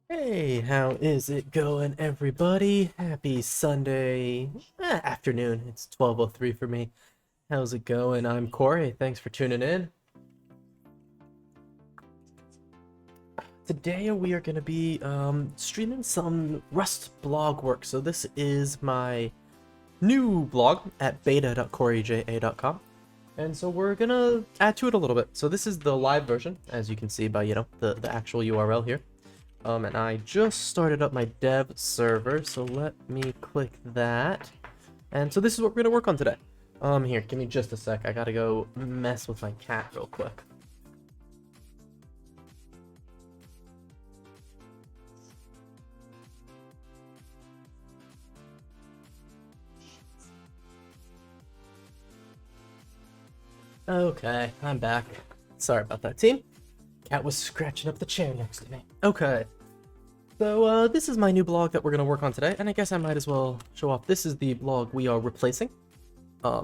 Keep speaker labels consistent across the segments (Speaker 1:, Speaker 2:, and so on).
Speaker 1: Hey, how is it going, everybody? Happy Sunday afternoon. It's 12:03 for me. How's it going? I'm Corey. Thanks for tuning in. Today we are going to be streaming some Rust blog work. So this is my new blog at beta.coreyja.com. And so we're going to add to it a little bit. So this is the live version, as you can see by, the actual URL here. And I just started up my dev server, so let me click that. And so this is what we're gonna work on today. Here, give me just a sec. I gotta go mess with my cat real quick. Okay, I'm back. Sorry about that, team. Cat was scratching up the chair next to me. Okay. So, this is my new blog that we're gonna work on today, and I guess I might as well show off. This is the blog we are replacing.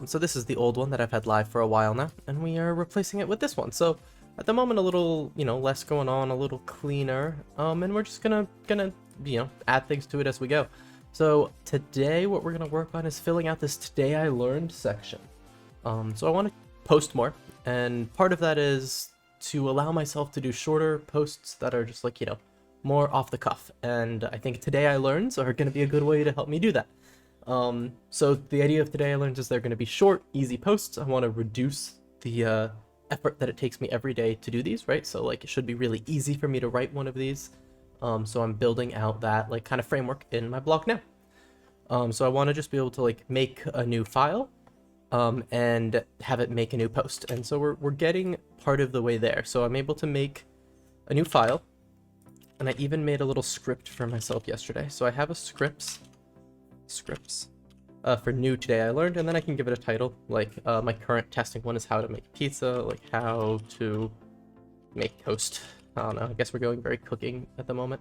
Speaker 1: So this is the old one that I've had live for a while now, and we are replacing it with this one. So, at the moment, a little, less going on, a little cleaner, and we're just gonna, add things to it as we go. So, today, what we're gonna work on is filling out this Today I Learned section. So I want to post more, and part of that is to allow myself to do shorter posts that are just like, more off the cuff, and I think Today I Learns are going to be a good way to help me do that. So the idea of Today I Learns is they're going to be short, easy posts. I want to reduce the effort that it takes me every day to do these, right? So like it should be really easy for me to write one of these. So I'm building out that like kind of framework in my blog now. So I want to just be able to like make a new file and have it make a new post. And so we're getting part of the way there. So I'm able to make a new file. And I even made a little script for myself yesterday. So I have a scripts for new Today I Learned, and then I can give it a title. Like my current testing one is how to make pizza, like how to make toast. I don't know, I guess we're going very cooking at the moment.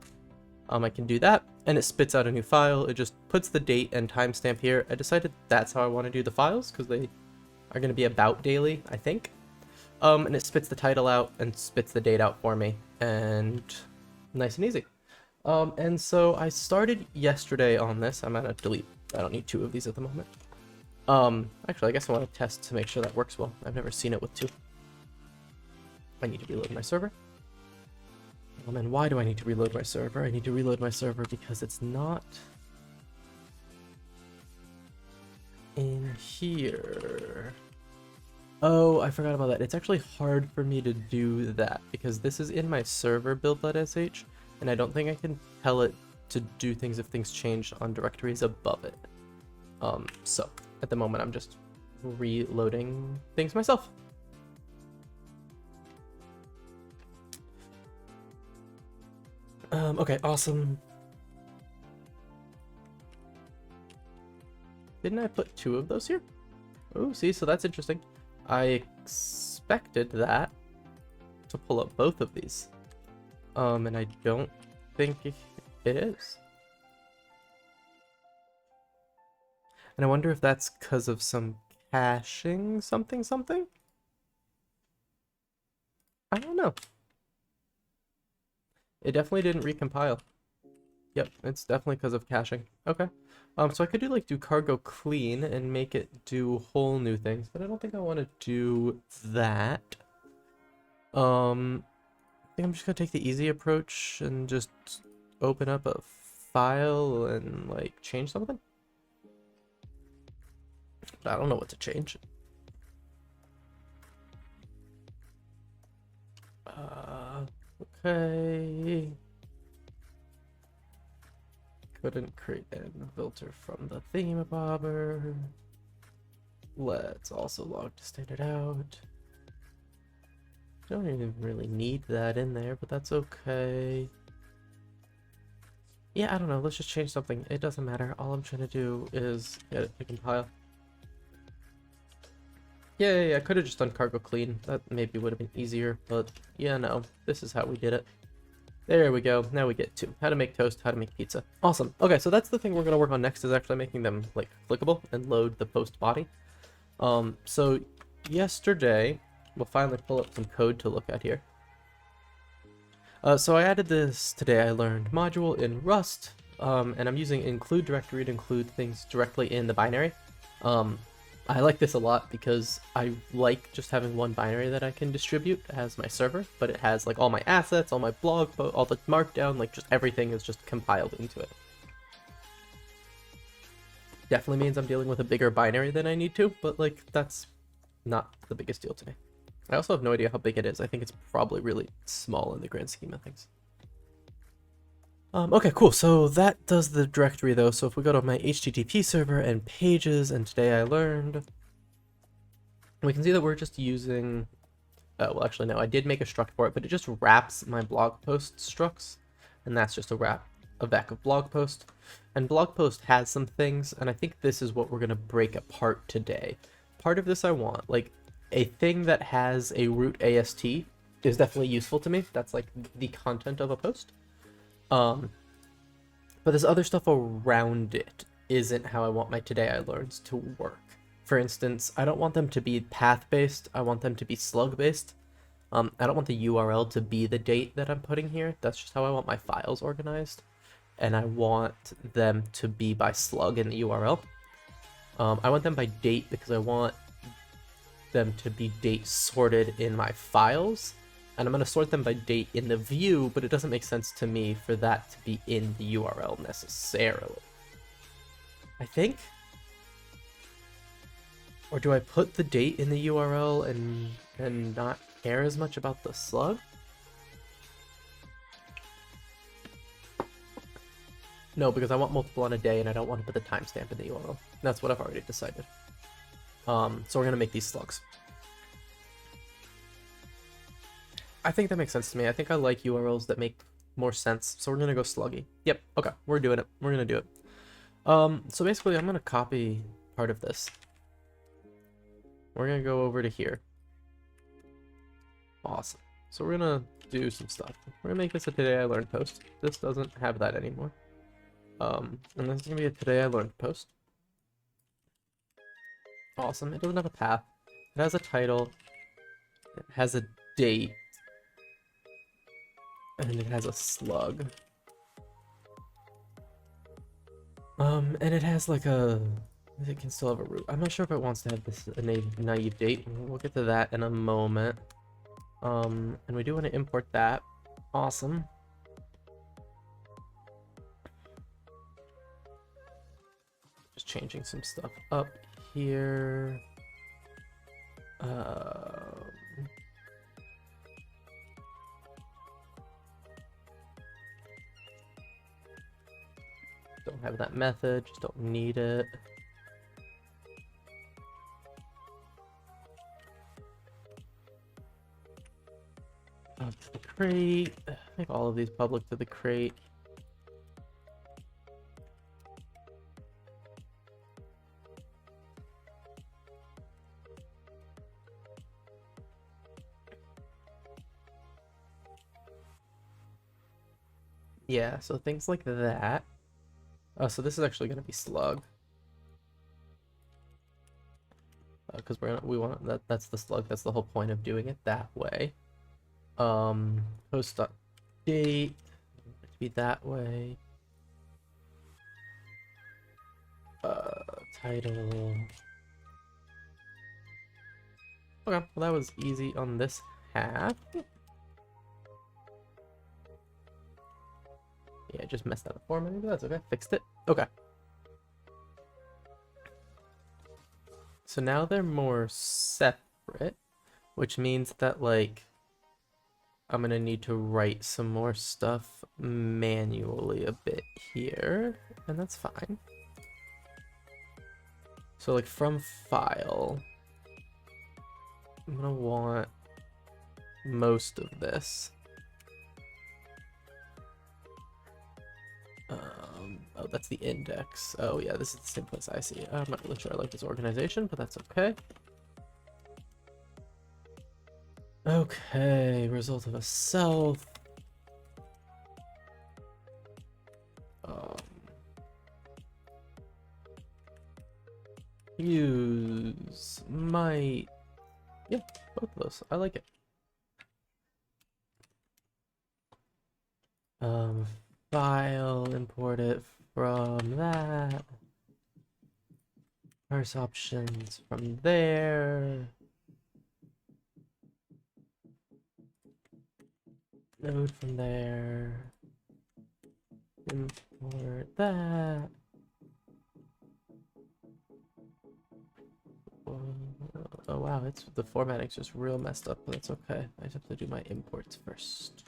Speaker 1: I can do that, and it spits out a new file. It just puts the date and timestamp here. I decided that's how I want to do the files, because they are going to be about daily, I think. And it spits the title out and spits the date out for me, and nice and easy. And so I started yesterday on this. I'm gonna delete. I don't need two of these at the moment. Actually, I guess I want to test to make sure that works well. I've never seen it with two. I need to reload my server. And why do I need to reload my server? I need to reload my server because it's not in here. Oh, I forgot about that. It's actually hard for me to do that because this is in my server build.sh, and I don't think I can tell it to do things if things change on directories above it. So at the moment I'm just reloading things myself. Okay, awesome. Didn't I put two of those here? Oh, see, so that's interesting. I expected that to pull up both of these. And I don't think it is. And I wonder if that's because of some caching something. I don't know. It definitely didn't recompile. Yep, it's definitely because of caching. Okay. So I could do cargo clean and make it do whole new things, but I don't think I want to do that. I think I'm just gonna take the easy approach and just open up a file and like change something. But I don't know what to change. Okay. Couldn't create an filter from the themebobber. Let's also log to standard out. Don't even really need that in there, but that's okay. Yeah, I don't know. Let's just change something. It doesn't matter. All I'm trying to do is get it to compile. Yeah, I could have just done cargo clean. That maybe would have been easier, but yeah, no. This is how we did it. There we go. Now we get to how to make toast, how to make pizza. Awesome. Okay, so that's the thing we're going to work on next, is actually making them like clickable and load the post body. So yesterday, we'll finally pull up some code to look at here. So I added this today I learned module in Rust, and I'm using include directory to include things directly in the binary. I like this a lot because I like just having one binary that I can distribute as my server, but it has like all my assets, all my blog, all the markdown, like just everything is just compiled into it. Definitely means I'm dealing with a bigger binary than I need to, but like that's not the biggest deal to me. I also have no idea how big it is. I think it's probably really small in the grand scheme of things. Okay, cool. So that does the directory though. So if we go to my HTTP server and pages and today I learned, we can see that we're just using, well actually no, I did make a struct for it, but it just wraps my blog post structs, and that's just a vec of blog post. And blog post has some things, and I think this is what we're gonna break apart today. Part of this I want, like a thing that has a root AST is definitely useful to me. That's like the content of a post. But this other stuff around it isn't how I want my today I learns to work. For instance, I don't want them to be path-based, I want them to be slug-based. I don't want the URL to be the date that I'm putting here. That's just how I want my files organized. And I want them to be by slug in the URL. I want them by date because I want them to be date sorted in my files. And I'm going to sort them by date in the view, but it doesn't make sense to me for that to be in the URL necessarily. I think? Or do I put the date in the URL and not care as much about the slug? No, because I want multiple on a day and I don't want to put the timestamp in the URL. That's what I've already decided. So we're going to make these slugs. I think that makes sense to me. I think I like URLs that make more sense. So we're going to go sluggy. Yep. Okay. We're doing it. We're going to do it. So basically I'm going to copy part of this. We're going to go over to here. Awesome. So we're going to do some stuff. We're going to make this a today I learned post. This doesn't have that anymore. And this is going to be a today I learned post. Awesome. It doesn't have a path. It has a title. It has a date. And it has a slug. And it has like a... It can still have a root. I'm not sure if it wants to have this a naive date. We'll get to that in a moment. And we do want to import that. Awesome. Just changing some stuff up here. Don't have that method, just don't need it. To the crate. Make all of these public to the crate. Yeah, so things like that. So this is actually going to be slug. Because we want that's the slug. That's the whole point of doing it that way. Post.date to be that way. Title. Okay, well that was easy on this half. Yeah, just messed up the formatting, but that's okay. Fixed it. Okay. So now they're more separate, which means that, like, I'm gonna need to write some more stuff manually a bit here, and that's fine. So, like, from file, I'm gonna want most of this. Oh, that's the index. Oh yeah, this is the same place I see it. I'm not really sure I like this organization, but that's okay. Okay, result of a self. Use might. Yeah, both of those. I like it. Um, file, import it from that. Parse options from there. Node from there. Import that. Oh wow, it's the formatting's just real messed up, but that's okay. I just have to do my imports first.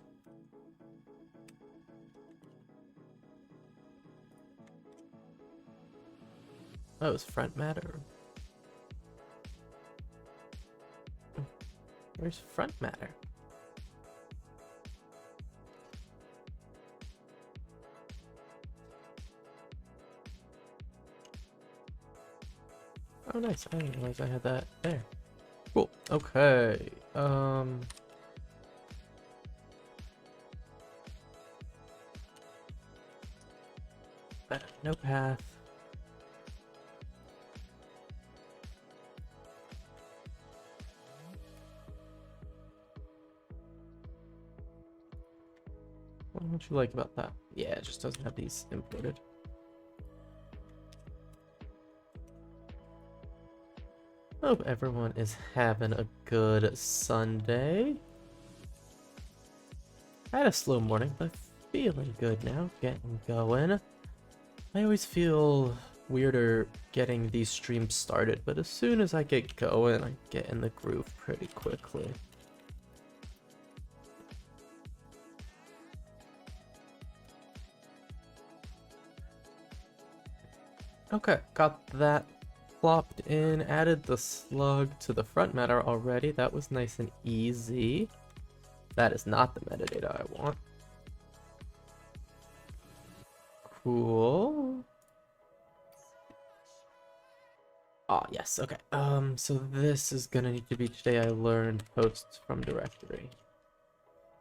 Speaker 1: Oh, it's front matter. Where's front matter? Oh nice, I didn't realize I had that there. Cool. Okay. No path. What don't you like about that? Yeah, it just doesn't have these imported. Hope everyone is having a good Sunday. I had a slow morning, but feeling good now, getting going. I always feel weirder getting these streams started, but as soon as I get going, I get in the groove pretty quickly. Okay, got that plopped in, added the slug to the front matter already. That was nice and easy. That is not the metadata I want. Cool. Ah, yes, okay. So this is gonna need to be today I learned posts from directory.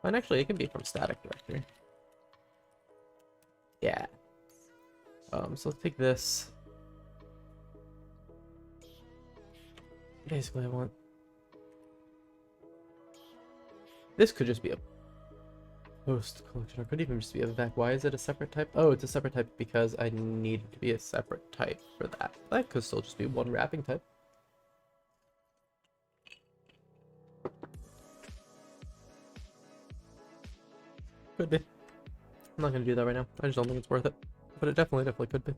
Speaker 1: And actually, it can be from static directory. Yeah. So let's take this. Basically, I want... This could just be a post collection, or could even just be a vec. Why is it a separate type? Oh, it's a separate type because I need it to be a separate type for that. That could still just be one wrapping type. Could be. I'm not gonna do that right now. I just don't think it's worth it. But it definitely could be.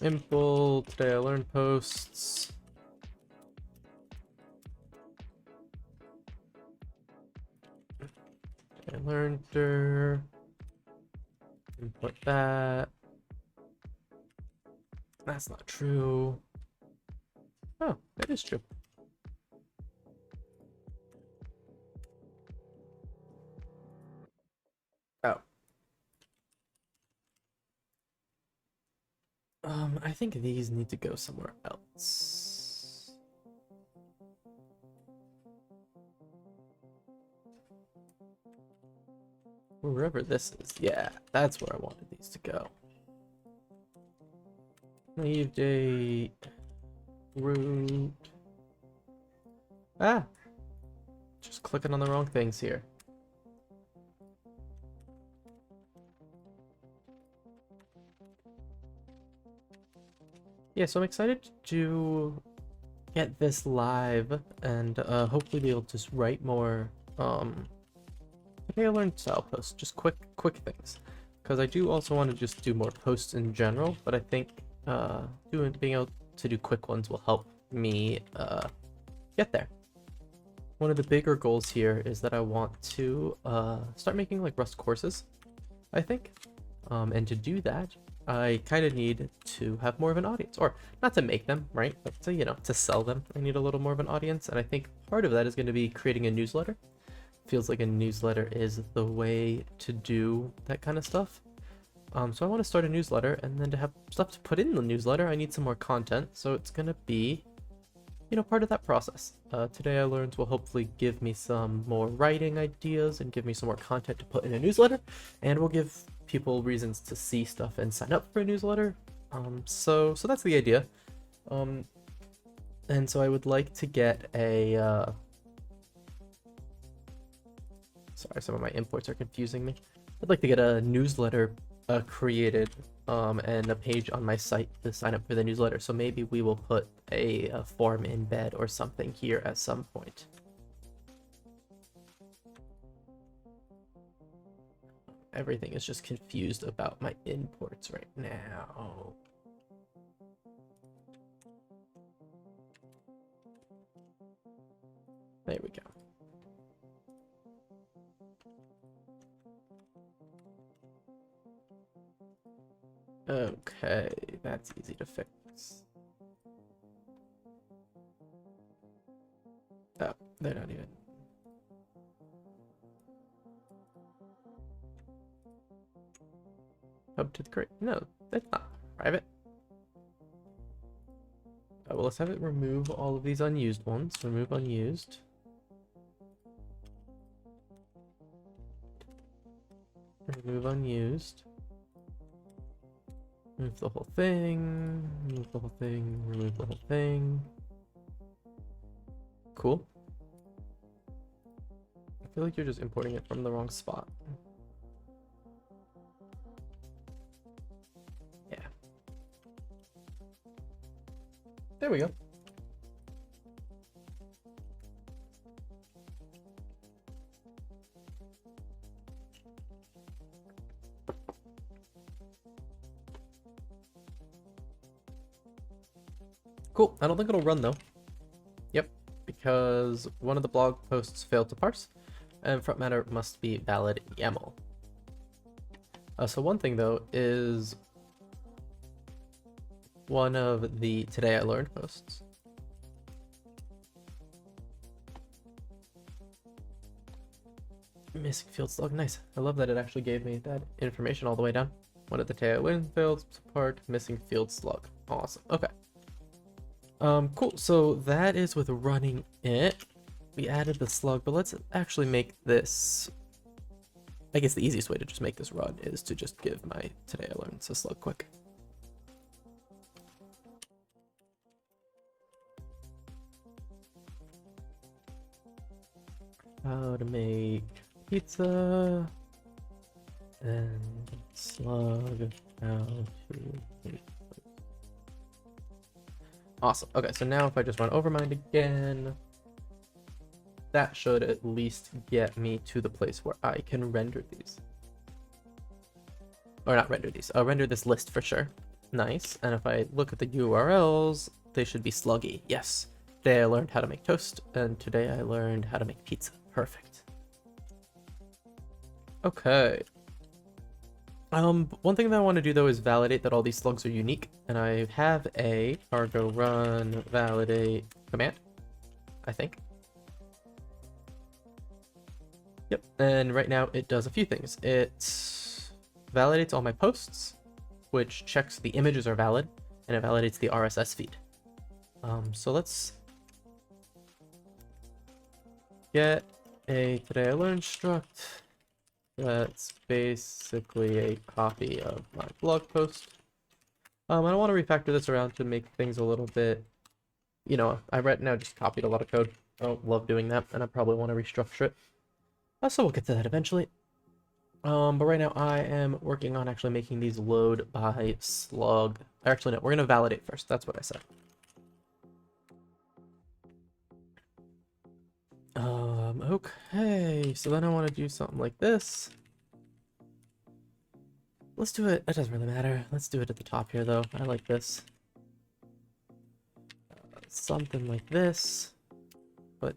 Speaker 1: Impl, today I learned posts. I learned her. Import that. That's not true. Oh, that is true. Oh. I think these need to go somewhere else. Wherever this is. Yeah, that's where I wanted these to go. Leave date. Root. Ah! Just clicking on the wrong things here. Yeah, so I'm excited to get this live and hopefully be able to write more today I learned style posts, just quick things, because I do also want to just do more posts in general, but I think being able to do quick ones will help me get there. One of the bigger goals here is that I want to start making like Rust courses, I think, and to do that I kind of need to have more of an audience, or not to make them, right, but to, you know, to sell them. I need a little more of an audience, and I think part of that is going to be creating a newsletter. Feels like a newsletter is the way to do that kind of stuff. So I want to start a newsletter, and then to have stuff to put in the newsletter, I need some more content, so it's going to be, you know, part of that process. Today I Learned will hopefully give me some more writing ideas and give me some more content to put in a newsletter, and will give people reasons to see stuff and sign up for a newsletter. So that's the idea. And so I would like to get a Sorry, some of my imports are confusing me. I'd like to get a newsletter created and a page on my site to sign up for the newsletter. So maybe we will put a form embed or something here at some point. Everything is just confused about my imports right now. There we go. Okay, that's easy to fix. Oh, they're not even. Hub to the crate. No, that's not private. Oh, well, let's have it remove all of these unused ones. Remove unused. Remove unused. Remove the whole thing. Remove the whole thing. Remove the whole thing. Cool. I feel like you're just importing it from the wrong spot. Yeah. There we go. Cool. I don't think it'll run though. Yep, because one of the blog posts failed to parse, and front matter must be valid YAML. So one thing though is one of the Today I Learned posts. Missing field slug, nice. I love that it actually gave me that information all the way down. One of the Today I Learned failed to part, missing field slug. Awesome. Okay. Cool. So that is with running it. We added the slug, but let's actually make this. I guess the easiest way to just make this run is to just give my Today I Learned a slug quick. How to make pizza and slug. How to make. Awesome. Okay, so now if I just run Overmind again, that should at least get me to the place where I can render these. Or not render these. I'll render this list for sure. Nice. And if I look at the URLs, they should be sluggy. Yes. Today I learned how to make toast, and today I learned how to make pizza. Perfect. Okay. One thing that I want to do though is validate that all these slugs are unique, and I have a cargo run validate command, I think. Yep, and right now it does a few things. It validates all my posts, which checks the images are valid, and it validates the RSS feed. So let's get a Today I Learned struct. That's basically a copy of my blog post. I don't want to refactor this around to make things a little bit, you know, I right now just copied a lot of code. I don't love doing that, and I probably want to restructure it. So we'll get to that eventually. But right now I am working on actually making these load by slug. Actually, no, we're going to validate first. That's what I said. Okay, so then I want to do something like this. Let's do it. It doesn't really matter. Let's do it at the top here, though. I like this. Something like this, but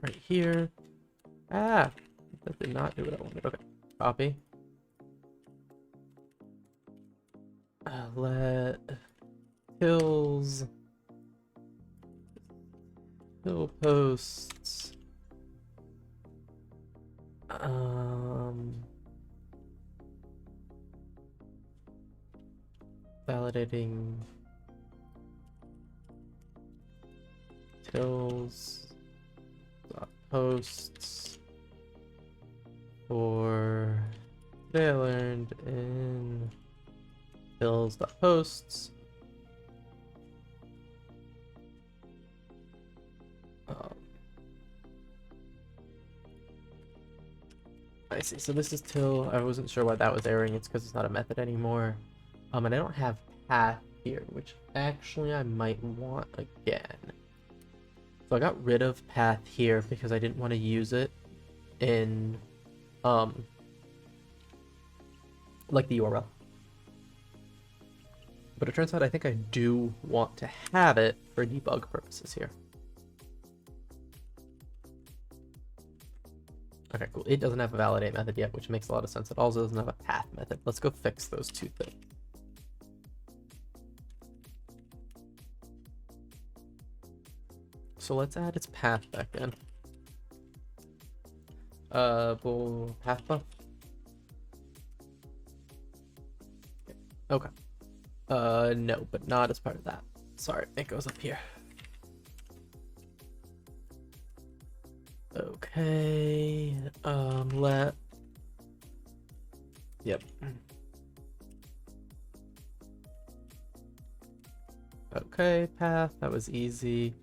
Speaker 1: right here. Ah, that did not do what I wanted. Okay, copy. Let kills. Kill posts. Validating tills posts for today I learned in tills.posts. I see. So this is till, I wasn't sure why that was erroring. It's because it's not a method anymore. And I don't have path here, which actually I might want again. So I got rid of path here because I didn't want to use it in, like the URL. But it turns out I think I do want to have it for debug purposes here. Okay, cool. It doesn't have a validate method yet, which makes a lot of sense. It also doesn't have a path method. Let's go fix those two things. So let's add its path back in. Well, path buff. Okay. No, but not as part of that. Sorry, it goes up here. Okay, yep. Okay, path, that was easy.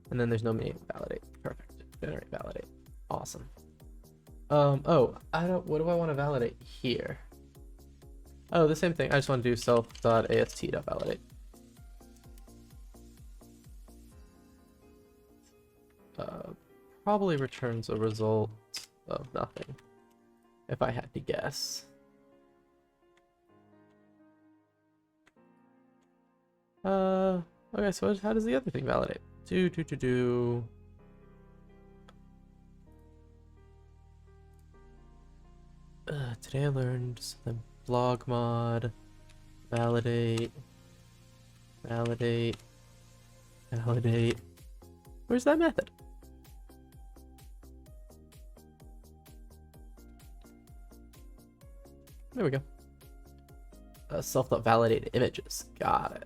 Speaker 1: And then there's no main validate. Perfect. Generate validate. Awesome. Oh, what do I want to validate here? Oh, the same thing. I just want to do self.ast.validate. Probably returns a result of nothing, if I had to guess. Okay, so how does the other thing validate? Today I learned something. Blog mod, validate. Where's that method? There we go. Self.validate images. Got it.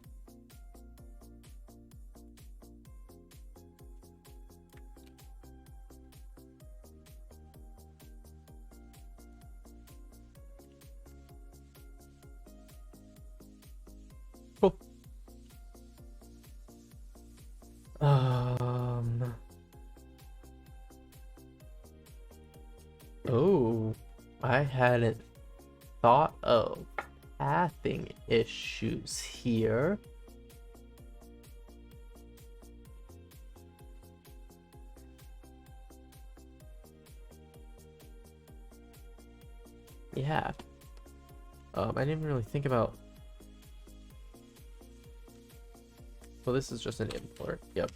Speaker 1: Cool. Oh, I hadn't thought of pathing issues here. Yeah. I didn't really think about. Well, this is just an import. Yep.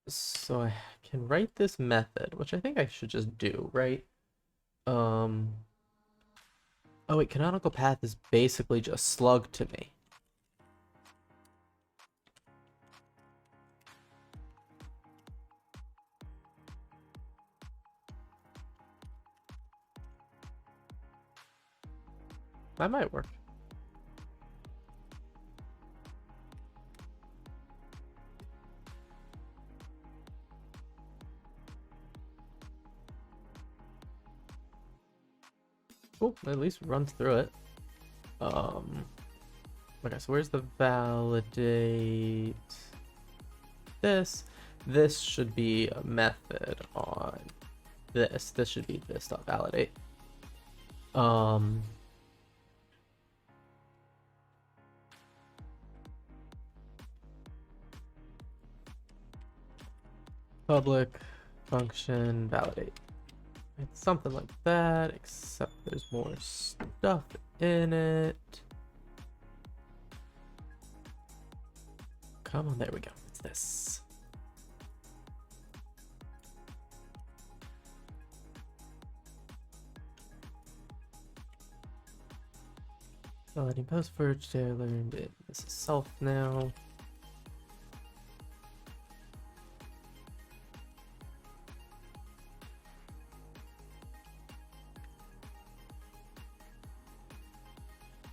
Speaker 1: So I can write this method, which I think I should just do, right? Oh wait, canonical path is basically just slug to me. That might work. Cool, at least runs through it. Okay, so where's the validate? This should be a method on this. This should be this.validate. Public function validate. It's something like that, except there's more stuff in it. Come on, there we go. It's this. Validating post for today I learned it. This is self now.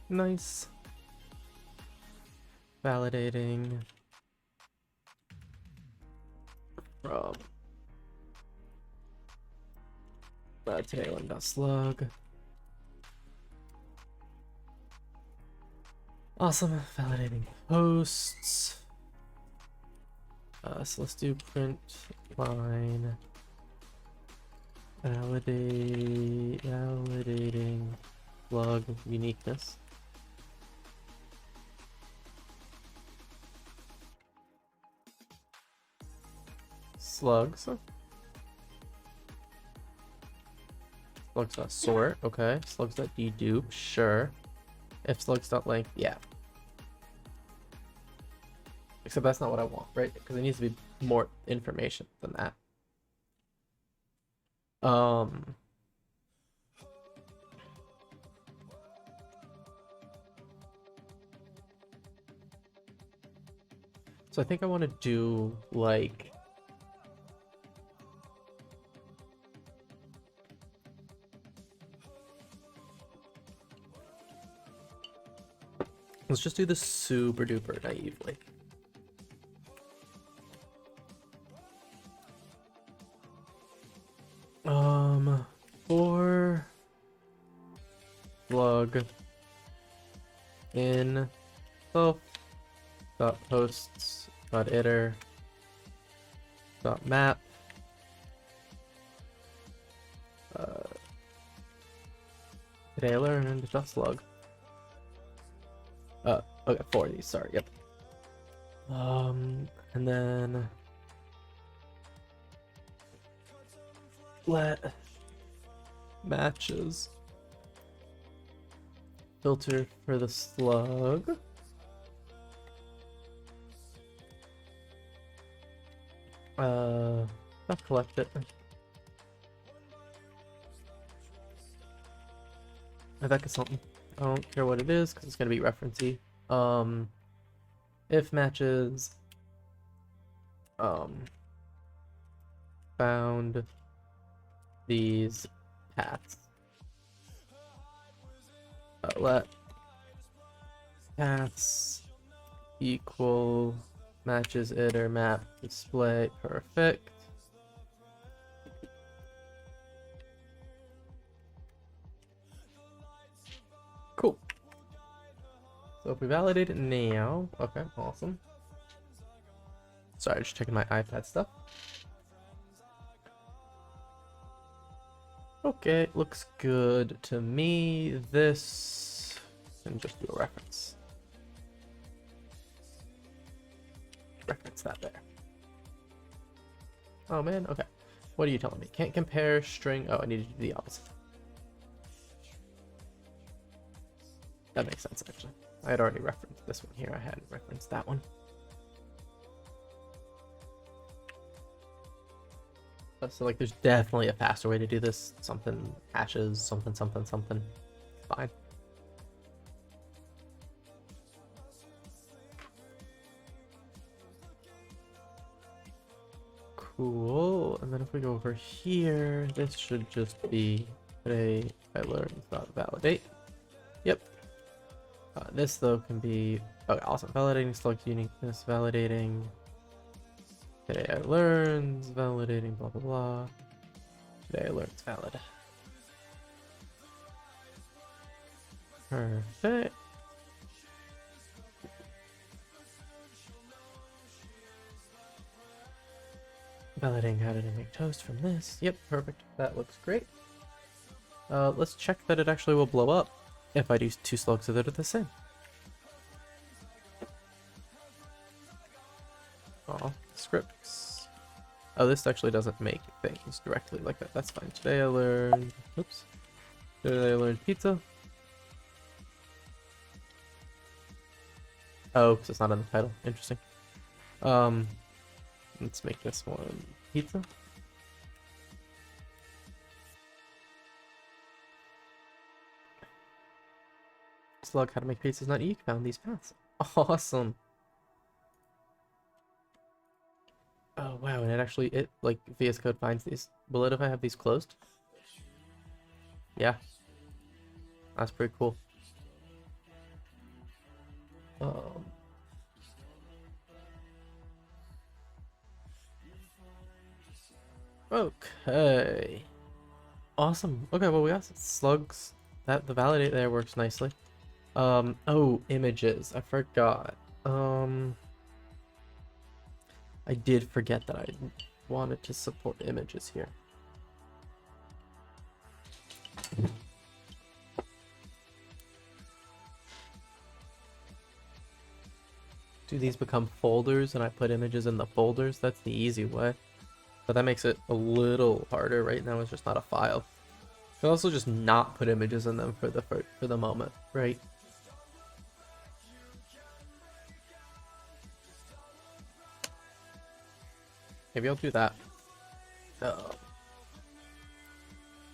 Speaker 1: Nice. Validating from tailend.slug. Awesome. Validating posts. So let's do print line. Validating slug uniqueness. Slugs. Slugs.sort, okay. Slugs.dedupe, sure. If slugs.length, yeah. Except that's not what I want, right? Because it needs to be more information than that. So I think I want to do like let's just do this super duper naively. For slug in self dot posts dot iter dot map today I learned dot slug. Okay, 4 of these, sorry, yep. And then let matches filter for the slug. Not collect it. I think it's something. I don't care what it is because it's gonna be referencey. If matches found these paths. Let paths equal matches iter map display, perfect. Cool. So if we validate it now, okay, awesome. Sorry, just checking my iPad stuff. Okay, looks good to me. This can just do a reference. Reference that there. Oh man, okay. What are you telling me? Can't compare string. Oh, I need to do the opposite. That makes sense, actually. I had already referenced this one here. I hadn't referenced that one. So like there's definitely a faster way to do this. Something hashes, something. Fine. Cool. And then if we go over here, this should just be today I learned about validate. Yep. This though can be okay, awesome. Validating slug uniqueness, validating today I learned, validating blah blah blah. Today I learned valid. Perfect. Validating how did I make toast from this. Yep, perfect. That looks great. Let's check that it actually will blow up if I do 2 slugs that are the same. Oh, scripts. Oh, this actually doesn't make things directly like that. That's fine. Today I learned... Oops. Today I learned pizza. Oh, because it's not in the title. Interesting. Let's make this one pizza. Slug, how to make pizzas not eat. Found these paths. Awesome. Oh wow, and it actually like VS Code finds these. Will it if I have these closed? Yeah. That's pretty cool. Okay. Awesome. Okay, well we got some slugs. That the validate there works nicely. Oh, images. I forgot. I did forget that I wanted to support images here. Do these become folders and I put images in the folders? That's the easy way. But that makes it a little harder. Right now it's just not a file. You can also just not put images in them for the moment, right? Maybe I'll do that.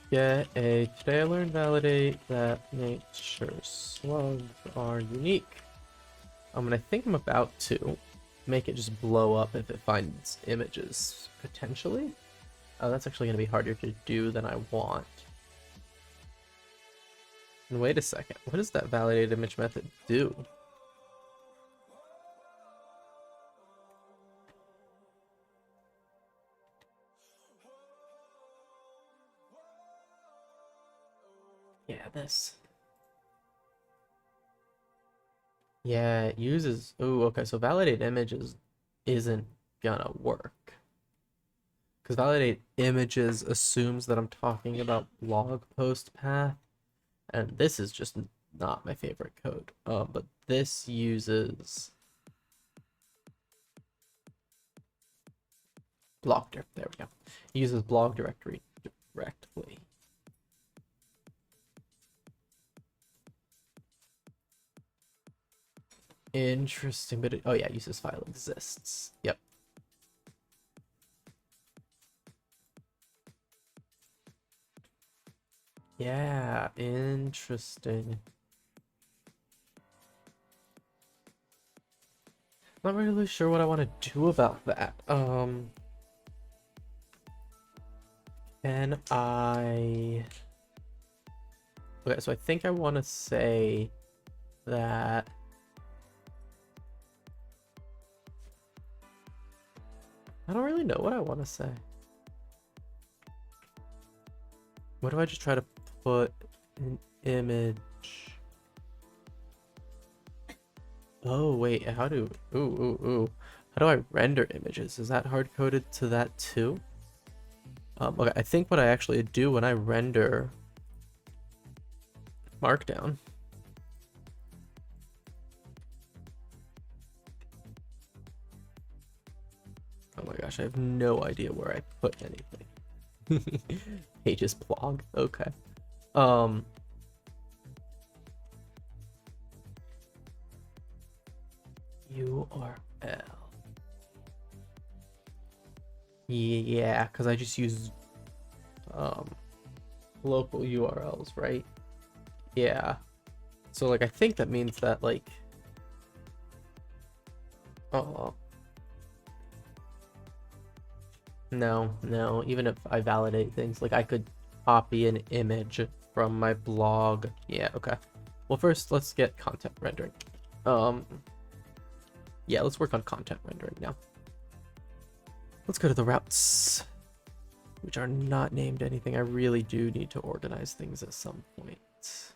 Speaker 1: Get a today I learned validate that makes sure slugs are unique. And I think I'm about to make it just blow up if it finds images, potentially. Oh, that's actually going to be harder to do than I want. And wait a second, what does that validate image method do? Yeah, this. Yeah, it uses... Oh, okay, so validate images isn't gonna work. Because validate images assumes that I'm talking about blog post path. And this is just not my favorite code. But this uses... there we go. It uses blog directory directly. Interesting, but oh yeah, it uses file exists. Yep. Yeah, interesting. Not really sure what I want to do about that. Can I... Okay, so I think I want to say that... I don't really know what I want to say. What do I just try to put an image? Oh, wait, how do... Ooh. How do I render images? Is that hard-coded to that too? Okay, I think what I actually do when I render Markdown... Oh my gosh, I have no idea where I put anything. Pages blog, okay. URL. Yeah, because I just use local URLs, right? Yeah. So like I think that means that like no, even if I validate things, like I could copy an image from my blog. Yeah, okay. Well, first let's get content rendering. Yeah, let's work on content rendering now. Let's go to the routes, which are not named anything. I really do need to organize things at some point.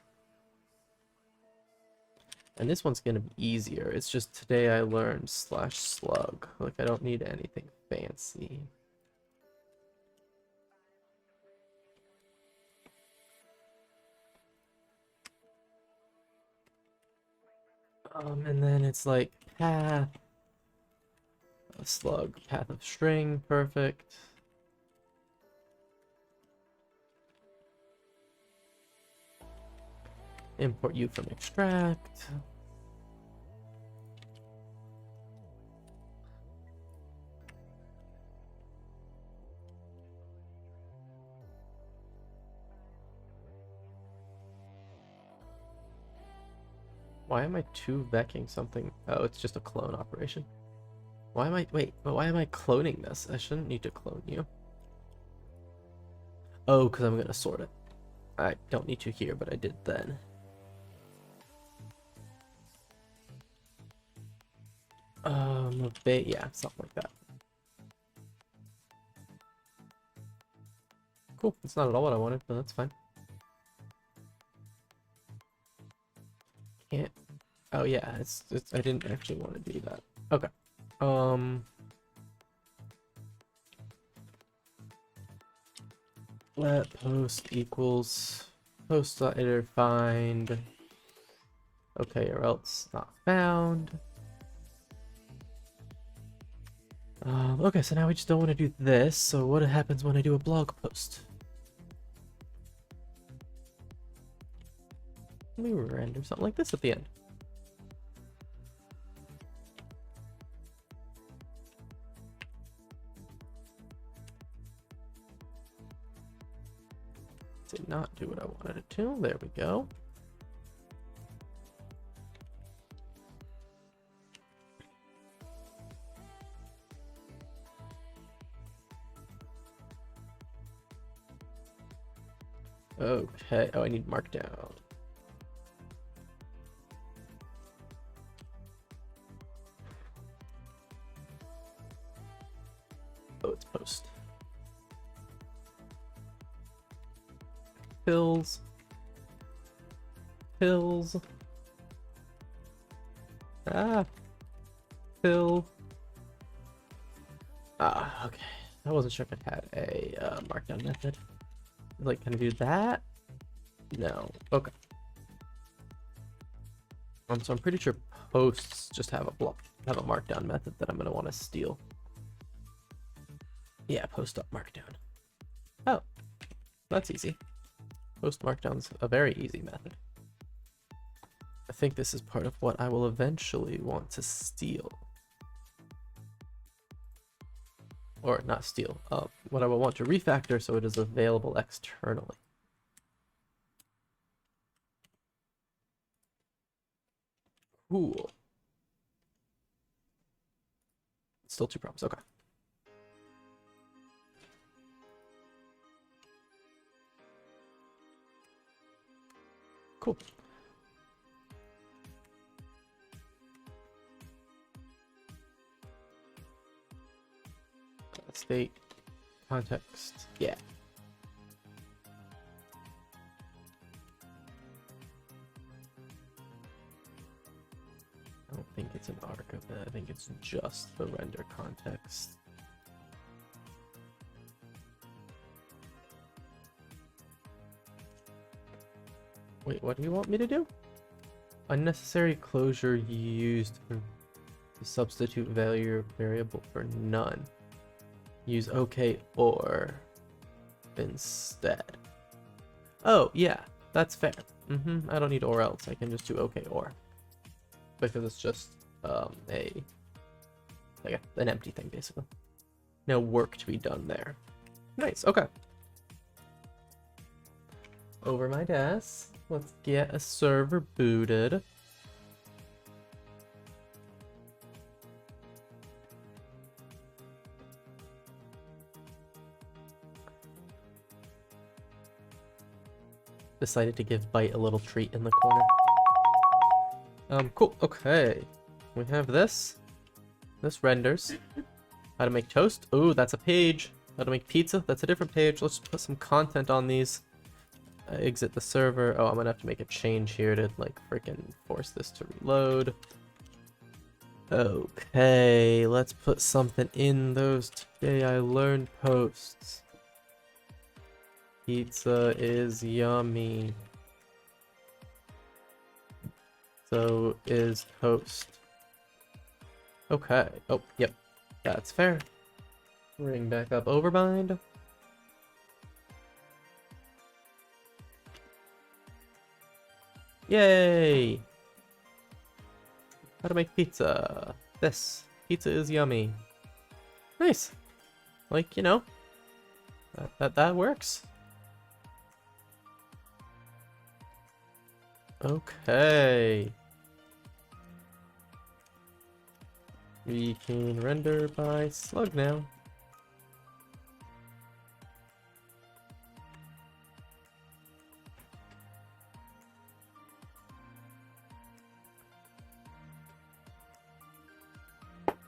Speaker 1: And this one's gonna be easier. It's just today I learned /slug. Like I don't need anything fancy. And then it's like path, a slug, path of string, perfect. Import you from extract. Why am I 2-vecking something? Oh, it's just a clone operation. Why am I, wait, but why am I cloning this? I shouldn't need to clone you. Oh, because I'm gonna sort it. I don't need to here, but I did then. Yeah, something like that. Cool, that's not at all what I wanted, but that's fine. Can't Oh yeah, it's I didn't actually want to do that. Okay. Let post equals post.iter find. Okay, or else not found. Okay, so now we just don't want to do this. So what happens when I do a blog post? Let me render something like this at the end. Did not do what I wanted it to. There we go. Okay. Oh, I need markdown. Oh, it's post. Pills. Pills. Ah. Pill. Ah, okay. I wasn't sure if it had a markdown method. Like, can I do that? No. Okay. So I'm pretty sure posts just have a markdown method that I'm gonna want to steal. Yeah, post up markdown. Oh, that's easy. Post markdown's a very easy method. I think this is part of what I will eventually want to steal. Or not steal, what I will want to refactor so it is available externally. Cool. Still 2 problems, okay. Cool. State, context, yeah. I don't think it's an arc of it. I think it's just the render context. Wait, what do you want me to do? Unnecessary closure used to substitute variable for none. Use OK or instead. Oh, yeah, that's fair. I don't need or else. I can just do OK or. Because it's just an empty thing, basically. No work to be done there. Nice, okay. Over my desk. Let's get a server booted. Decided to give Byte a little treat in the corner. Cool. Okay. We have this. This renders. How to make toast. Ooh, that's a page. How to make pizza. That's a different page. Let's put some content on these. Exit the server. Oh, I'm gonna have to make a change here to like freaking force this to reload. Okay, let's put something in those today I learned posts. Pizza is yummy. So is toast. Okay. Oh, yep. That's fair. Bring back up Overbind. Yay! How to make pizza. This. Pizza is yummy. Nice. Like, you know, that works. Okay. We can render by slug now.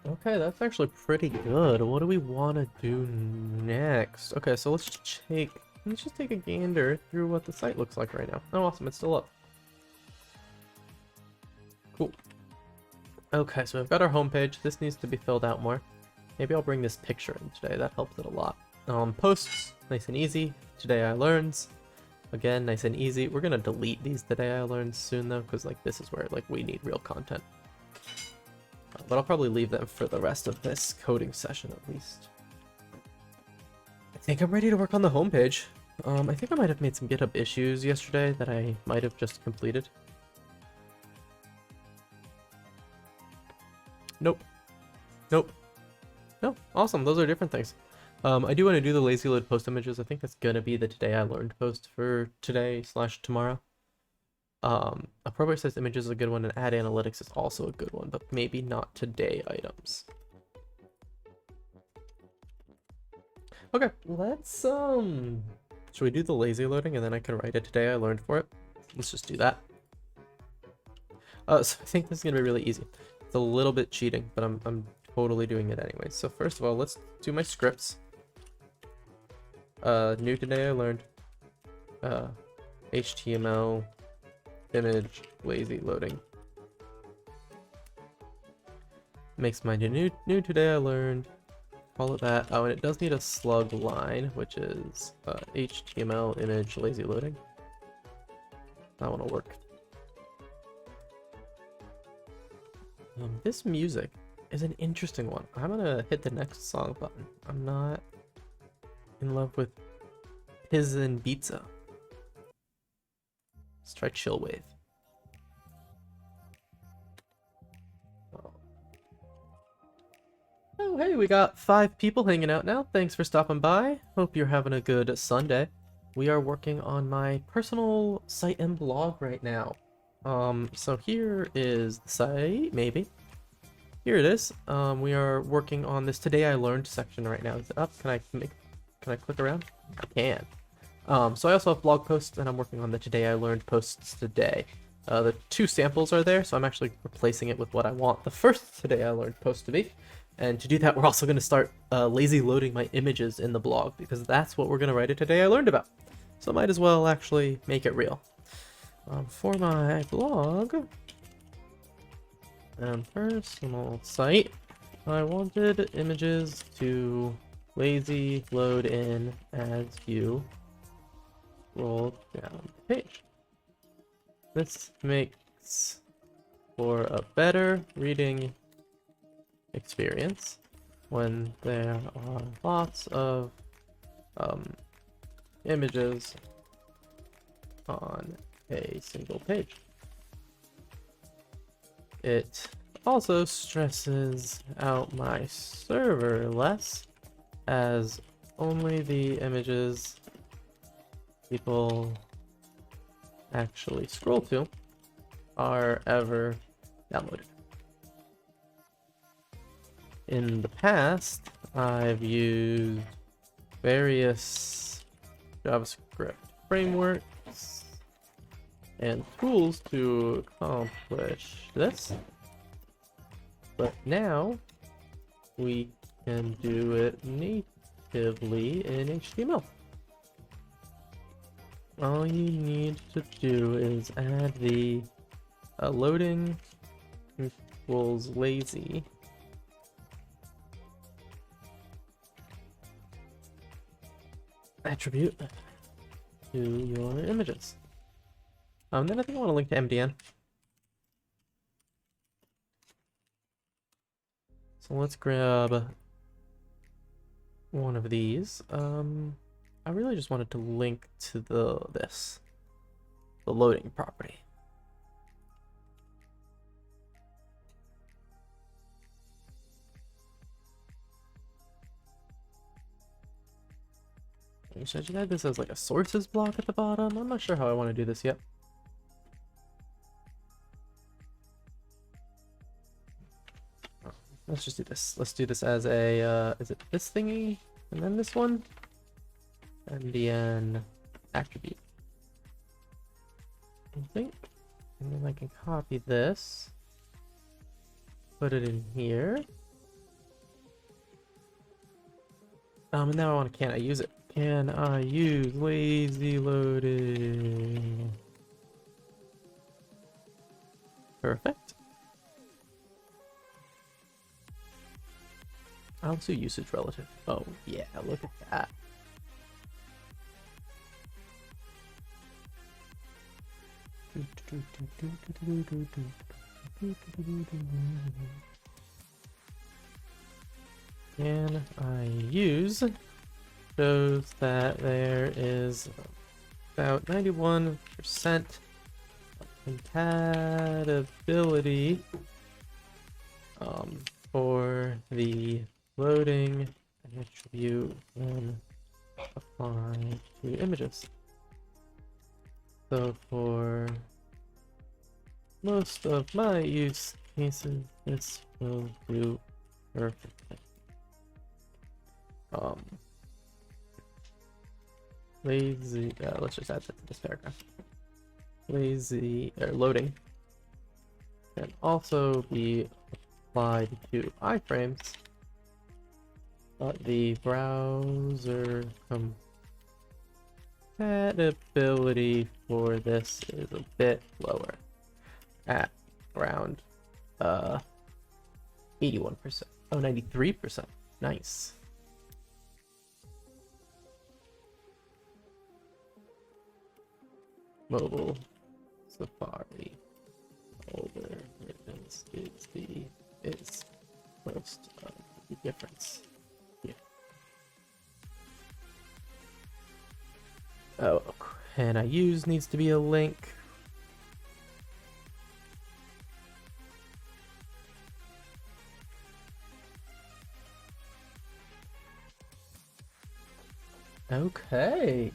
Speaker 1: Okay, that's actually pretty good. What do we want to do next? Okay, so let's just take a gander through what the site looks like right now. Oh, awesome, it's still up. Cool. Okay, so we've got our homepage. This needs to be filled out more. Maybe I'll bring this picture in today. That helps it a lot. Posts, nice and easy. Today I learns. Again, nice and easy. We're gonna delete these today I learned soon though, because like this is where like we need real content. But I'll probably leave them for the rest of this coding session at least. I think I'm ready to work on the homepage. I think I might have made some GitHub issues yesterday that I might have just completed. Nope. Nope. No, awesome. Those are different things. I do want to do the lazy load post images. I think that's gonna be the today I learned post for today/tomorrow. Appropriate sized images is a good one, and add analytics is also a good one, but maybe not today items. Okay, let's should we do the lazy loading and then I can write a today I learned for it? Let's just do that. So I think this is gonna be really easy. It's a little bit cheating, but I'm totally doing it anyway. So first of all, let's do my scripts. New today I learned. HTML image lazy loading. Makes my new today I learned. Call it that. Oh, and it does need a slug line, which is HTML image lazy loading. That one will work. This music is an interesting one. I'm gonna hit the next song button. I'm not in love with Piz and Pizza. Let's try Chill Wave. Oh, hey, we got 5 people hanging out now. Thanks for stopping by. Hope you're having a good Sunday. We are working on my personal site and blog right now. So here is the site, maybe. Here it is. We are working on this Today I Learned section right now. Is it up? Can I click around? I can. So I also have blog posts, and I'm working on the Today I Learned posts today. The 2 samples are there, so I'm actually replacing it with what I want the first Today I Learned post to be. And to do that, we're also going to start lazy loading my images in the blog, because that's what we're going to write a Today I Learned about. So I might as well actually make it real. For my blog and personal site, I wanted images to lazy load in as you scroll down the page. This makes for a better reading experience when there are lots of images on a single page. It also stresses out my server less, as only the images people actually scroll to are ever downloaded. In the past, I've used various JavaScript frameworks and tools to accomplish this, but now we can do it natively in HTML. All you need to do is add the loading equals lazy attribute to your images. Then I think I want to link to MDN. So let's grab one of these. I really just wanted to link to the loading property. Should I add this as like a sources block at the bottom? I'm not sure how I want to do this yet. Let's just do this. Let's do this as a, is it this thingy? And then this one? MDN attribute. I think. And then I can copy this. Put it in here. And now I want to, can I use it? Can I use lazy loading? Perfect. I'll do usage relative. Oh yeah, look at that. Can I use shows that there is about 91% compatibility for the loading attribute when applied to images. So for most of my use cases, this will do perfectly. Lazy, let's just add that to this paragraph. Lazy, or loading, can also be applied to iframes, but the browser compatibility for this is a bit lower, at around 81%. Oh, 93%. Nice. Mobile Safari algorithms is most of the difference here. Oh, and I use needs to be a link. Okay.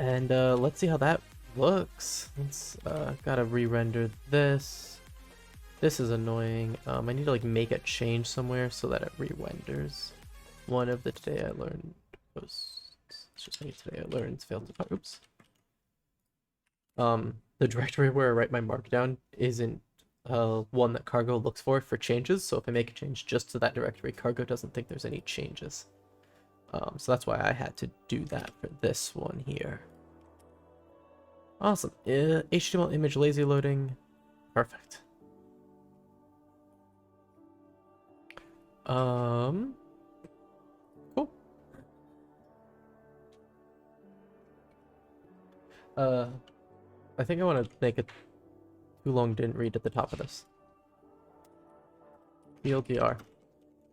Speaker 1: And let's see how that looks. Let's gotta re-render this. This is annoying. I need to like make a change somewhere so that it re-renders. One of the today I learned posts. It's just like today I learned failed to. Oops. The directory where I write my markdown isn't one that Cargo looks for changes. So if I make a change just to that directory, Cargo doesn't think there's any changes. So that's why I had to do that for this one here. Awesome. HTML image lazy loading. Perfect. Cool. I think I want to make it too long didn't read at the top of this. TLDR.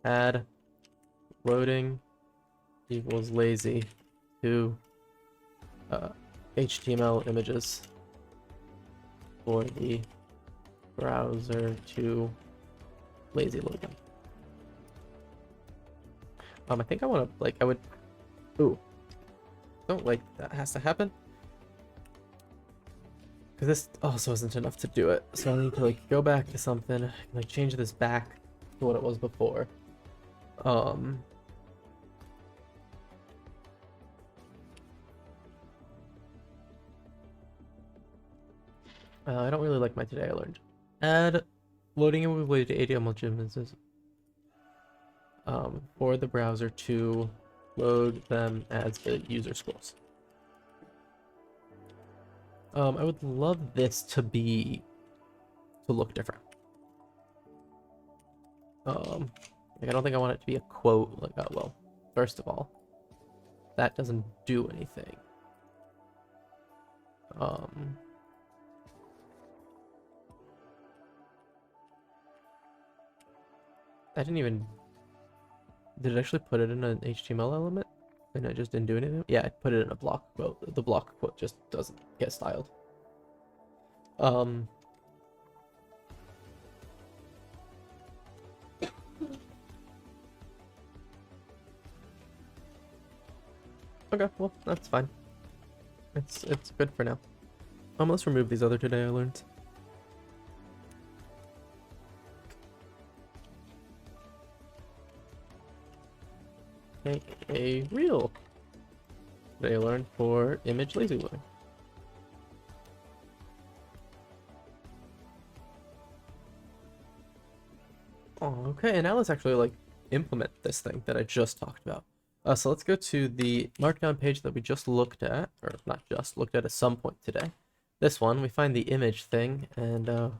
Speaker 1: Add loading equals lazy to HTML images for the browser to lazy load them. I think I want to, like, I would, ooh, don't like that has to happen. Because this also isn't enough to do it. So I need to, like, go back to something, like, change this back to what it was before. I don't really like my today I learned. Add loading and related to ADM images for the browser to load them as the user scrolls. I would love this to look different. Like I don't think I want it to be a quote. Like, oh well, first of all, that doesn't do anything. I didn't even. Did it actually put it in an HTML element? And I just didn't do anything? Yeah, I put it in a block quote. The block quote just doesn't get styled. Okay, well, that's fine. It's good for now. Let's remove these other today I learned. Make a real today I learned for image lazy loading. Okay, and now let's actually like implement this thing that I just talked about. So let's go to the markdown page that we just looked at, or not just, looked at some point today. This one, we find the image thing, and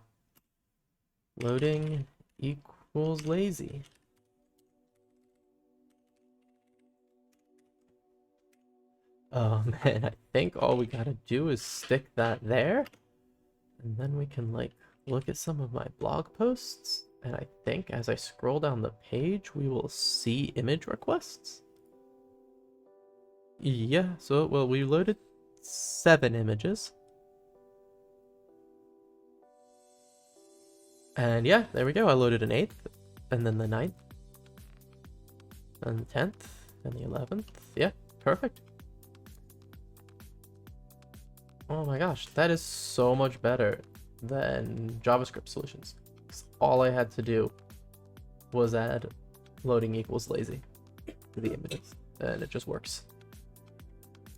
Speaker 1: loading equals lazy. And I think all we gotta do is stick that there, and then we can like look at some of my blog posts, and I think as I scroll down the page, we will see image requests. Yeah, so, well, we loaded 7 images. And yeah, there we go. I loaded an 8th, and then the 9th, and the 10th, and the 11th. Yeah, perfect. Oh my gosh, that is so much better than JavaScript solutions. All I had to do was add loading equals lazy to the images, and it just works.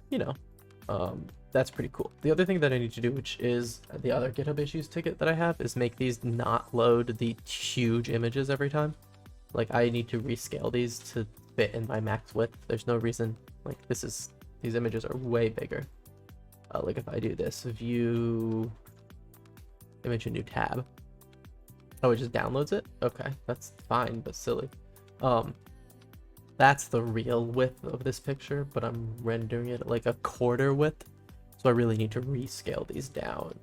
Speaker 1: You know, that's pretty cool. The other thing that I need to do, which is the other GitHub issues ticket that I have, is make these not load the huge images every time. Like, I need to rescale these to fit in my max width. There's no reason, like, these images are way bigger. Like if I do this, view image a new tab. Oh, it just downloads it? Okay, that's fine, but silly. That's the real width of this picture, but I'm rendering it like a quarter width. So I really need to rescale these down.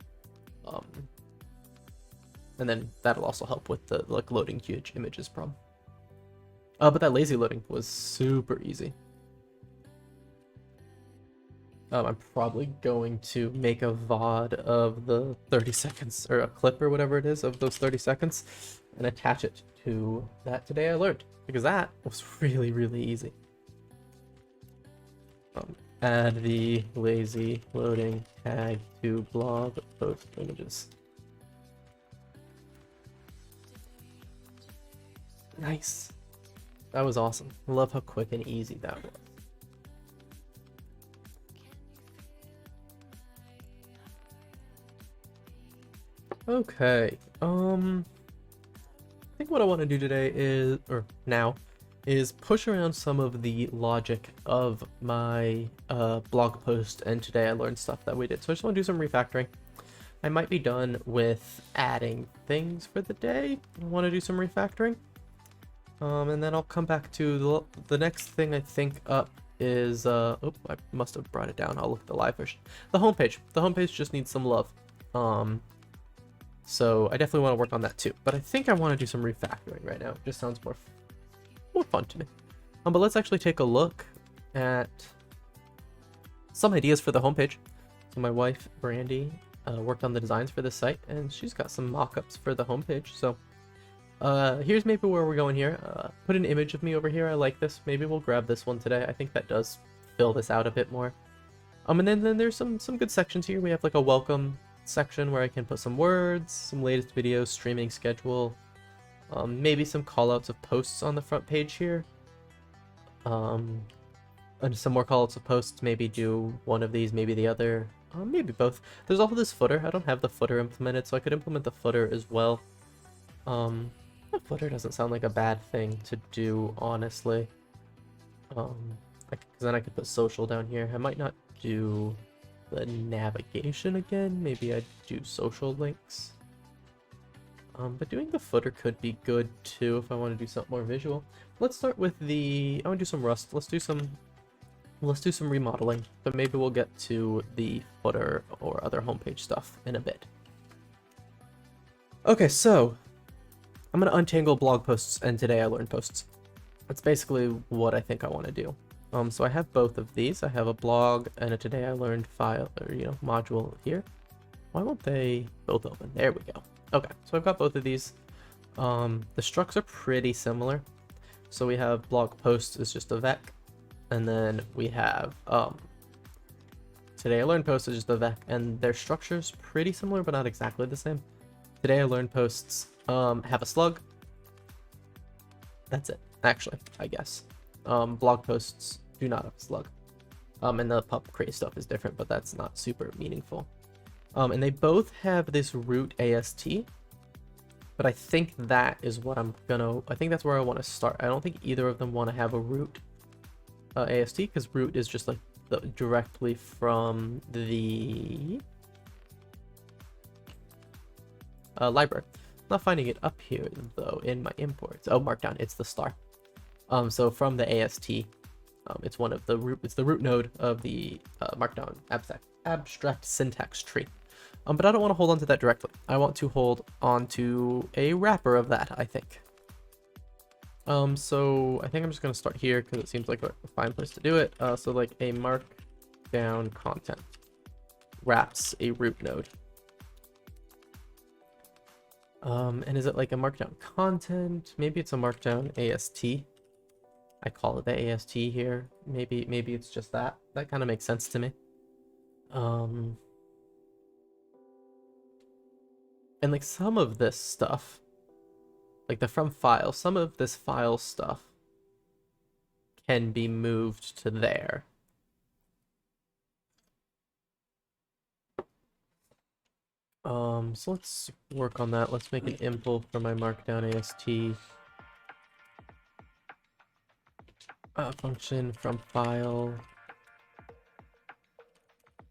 Speaker 1: And then that'll also help with the like loading huge images problem. But that lazy loading was super easy. I'm probably going to make a VOD of the 30 seconds, or a clip or whatever it is of those 30 seconds, and attach it to that Today I Learned, because that was really, really easy. Add the lazy loading tag to blog post images. Nice. That was awesome. I love how quick and easy that was. Okay, I think what I want to do today is, or now, is push around some of the logic of my blog post and Today I Learned stuff that we did. So I just want to do some refactoring. I might be done with adding things for the day. I want to do some refactoring. And then I'll come back to the next thing I think up is, oh, I must have brought it down. I'll look at the live version. The homepage. The homepage just needs some love. So I definitely want to work on that too. But I think I want to do some refactoring right now. It just sounds more fun to me. But let's actually take a look at some ideas for the homepage. So my wife, Brandy, worked on the designs for this site, and she's got some mock-ups for the homepage. So here's maybe where we're going here. Put an image of me over here. I like this. Maybe we'll grab this one today. I think that does fill this out a bit more. And then there's some good sections here. We have like a welcome section where I can put some words, some latest videos, streaming schedule, maybe some callouts of posts on the front page here, and some more callouts of posts. Maybe do one of these, maybe the other, maybe both. There's also this footer. I don't have the footer implemented, so I could implement the footer as well. The footer doesn't sound like a bad thing to do, honestly. Because then I could put social down here. I might not do the navigation again. Maybe I'd do social links. But doing the footer could be good too if I want to do something more visual. Let's start with I want to do some Rust. Let's do some remodeling, but maybe we'll get to the footer or other homepage stuff in a bit. Okay, so I'm going to untangle blog posts and Today I Learned posts. That's basically what I think I want to do. So I have both of these. I have a blog and a Today I Learned file, or module here. Why won't they both open? There we go. Okay, so I've got both of these. The structs are pretty similar. So we have blog posts is just a vec, and then we have Today I Learned posts is just a vec, and their structure's pretty similar, but not exactly the same. Today I Learned posts have a slug. That's it, actually, I guess. Blog posts do not have a slug. And the pub crate stuff is different, but that's not super meaningful. And they both have this root AST, but I think that is what I think that's where I want to start. I don't think either of them want to have a root AST, because root is just like directly from the library. I'm not finding it up here though in my imports. Oh, markdown, it's the star. So from the AST, It's one of the root. It's the root node of the Markdown abstract syntax tree. But I don't want to hold on to that directly. I want to hold on to a wrapper of that, I think. So I think I'm just going to start here because it seems like a fine place to do it. So like a markdown content wraps a root node. And is it like a markdown content? Maybe it's a markdown AST. I call it the AST here. Maybe it's just that. That kind of makes sense to me. And like some of this stuff, like the from file, some of this file stuff can be moved to there. So let's work on that. Let's make an impl for my markdown AST. Function from file.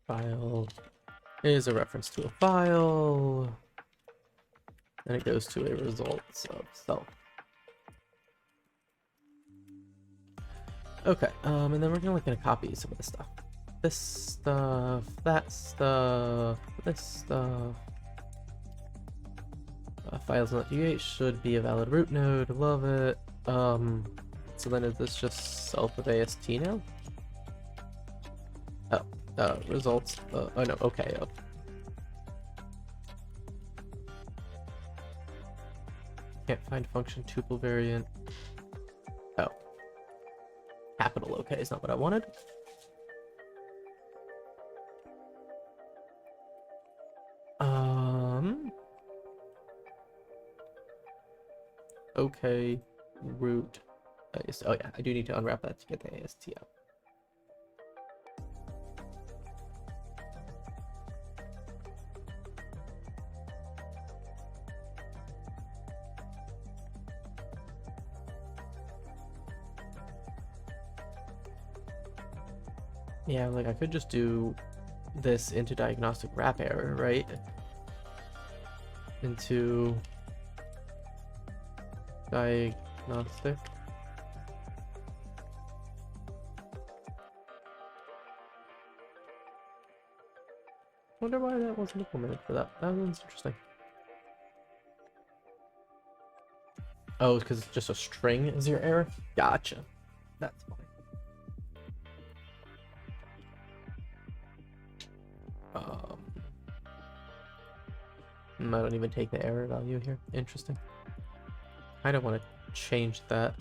Speaker 1: File is a reference to a file. And it goes to a results of self. Okay, and then we're gonna copy some of this stuff. This stuff, that stuff, this stuff. Files.th should be a valid root node. Love it. So then is this just self of AST now? Oh, results. Oh no, okay. Oh. Can't find function tuple variant. Oh. Capital OK is not what I wanted. Okay, root. Oh yeah, I do need to unwrap that to get the AST out. Yeah, like I could just do this into diagnostic wrap error, right? Into diagnostic. Wonder why that wasn't implemented for that. That one's interesting. Oh, because it's just a string is your error? Gotcha. That's fine. I don't even take the error value here. Interesting. I don't want to change that.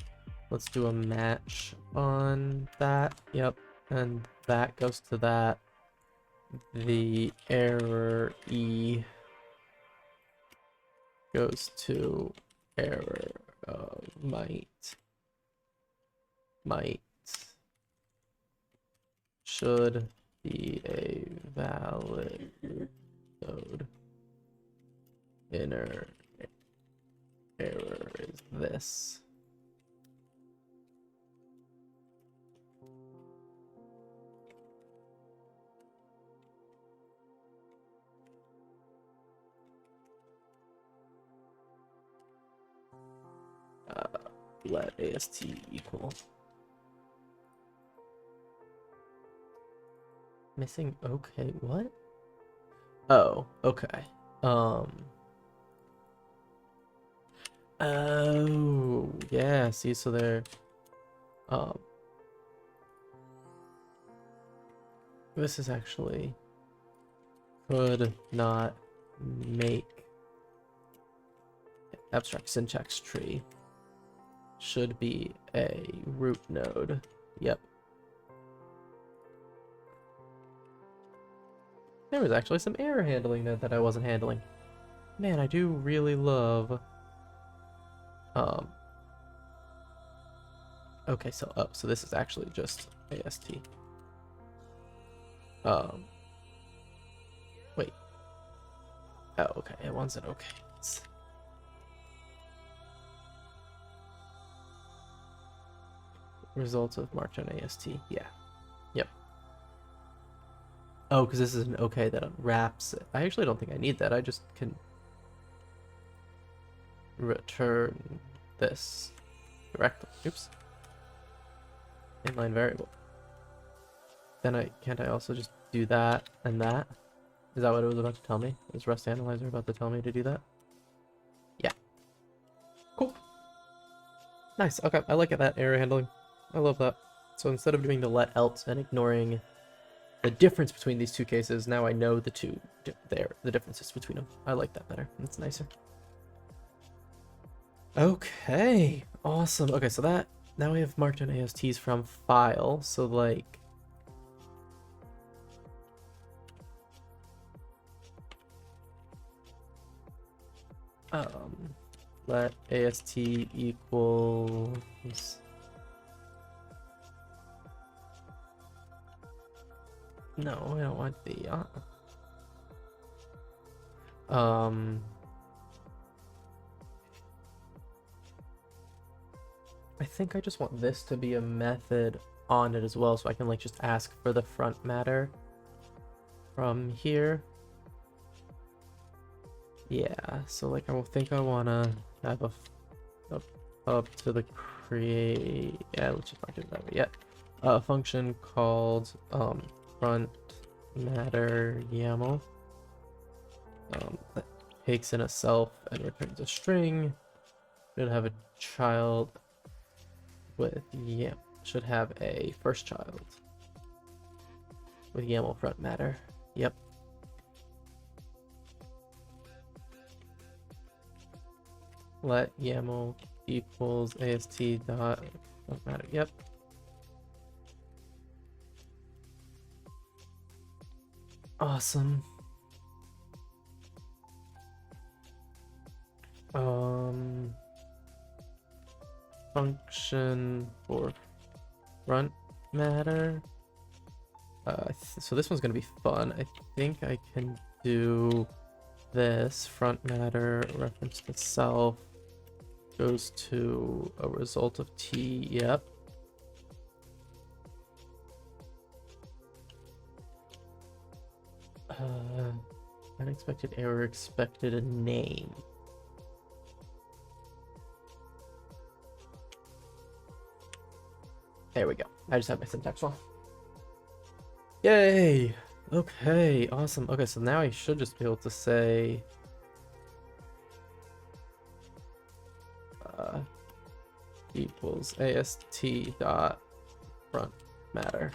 Speaker 1: Let's do a match on that. Yep. And that goes to that. The error E goes to error might should be a valid node. Inner error is this. Let AST equal. Missing okay, what? Oh, okay. Oh, yeah, see, so there, this is actually could not make abstract syntax tree should be a root node. Yep. There was actually some error handling there that I wasn't handling. Man, I do really love okay, so so this is actually just AST. Wait. Oh, okay, it wants it okay. Results of markdown AST. Yeah. Yep. Oh, because this is an okay that unwraps it. I actually don't think I need that. I just can return this directly. Oops. inline variable. Then can't I also just do that and that? Is that what it was about to tell me? Is Rust Analyzer about to tell me to do that? Yeah. Cool. Nice. Okay, I like that error handling. I love that. So instead of doing the let else and ignoring the difference between these two cases, now I know the differences between them. I like that better. It's nicer. Okay, awesome. Okay, so that now we have markdown ASTs from file. So like, let AST equals no, I don't want the I think I just want this to be a method on it as well, so I can like just ask for the front matter from here. Yeah, so like I think I want to have up to the create. Yeah, let's just not do it that way yet. A function called front matter YAML that takes in a self and returns a string. Should have a child with YAML. Should have a first child with YAML front matter. Yep. Let YAML equals AST dot front matter. Yep. Awesome. Function for front matter. So this one's gonna be fun. I think I can do this front matter reference to self goes to a result of t. Yep. Unexpected error, expected a name. There we go. I just have my syntax wrong. Yay! Okay, awesome. Okay, so now I should just be able to say equals AST dot front matter.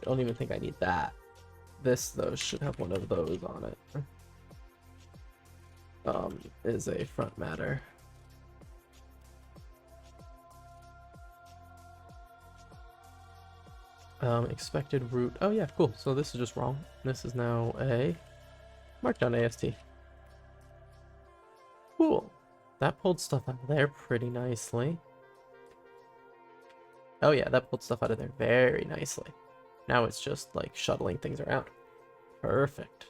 Speaker 1: I don't even think I need that. This though should have one of those on it. Is a front matter. Expected root. Oh yeah, cool. So this is just wrong. This is now a markdown AST. Cool. That pulled stuff out of there pretty nicely. Oh yeah, that pulled stuff out of there very nicely. Now it's just like shuttling things around. Perfect.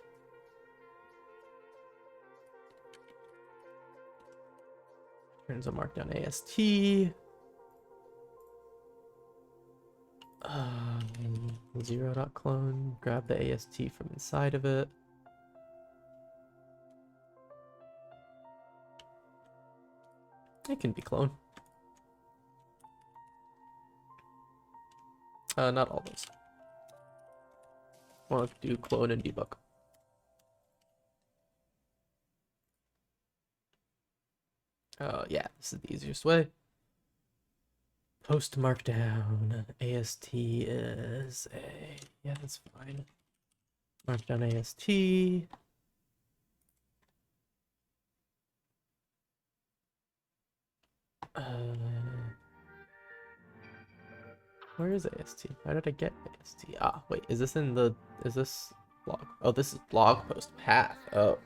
Speaker 1: Turns a markdown AST. Zero.clone. Grab the AST from inside of it. It can be cloned. Not all those. Want to do clone and debug. Yeah, this is the easiest way. Post markdown AST is a, yeah, that's fine. Markdown AST. Where is AST? How did I get AST? Ah, wait, is this in the, is this blog? Oh, this is blog post path. Oh.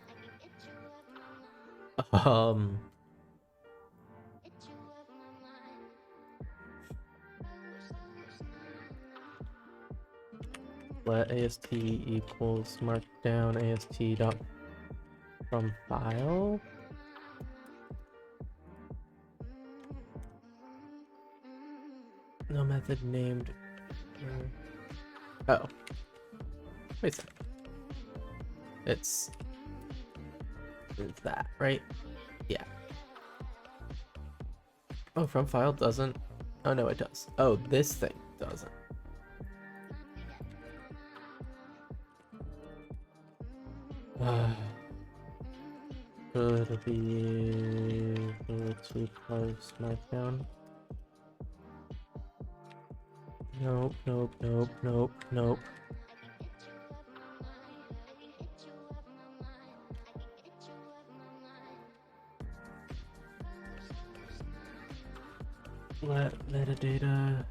Speaker 1: Let AST equals markdown AST dot from file. No method named. Oh. Wait a second. It's that, right? Yeah. Oh, from file doesn't Oh no, it does. Oh, this thing doesn't. Could be able to post markdown. Nope, nope, nope, nope, nope. Let metadata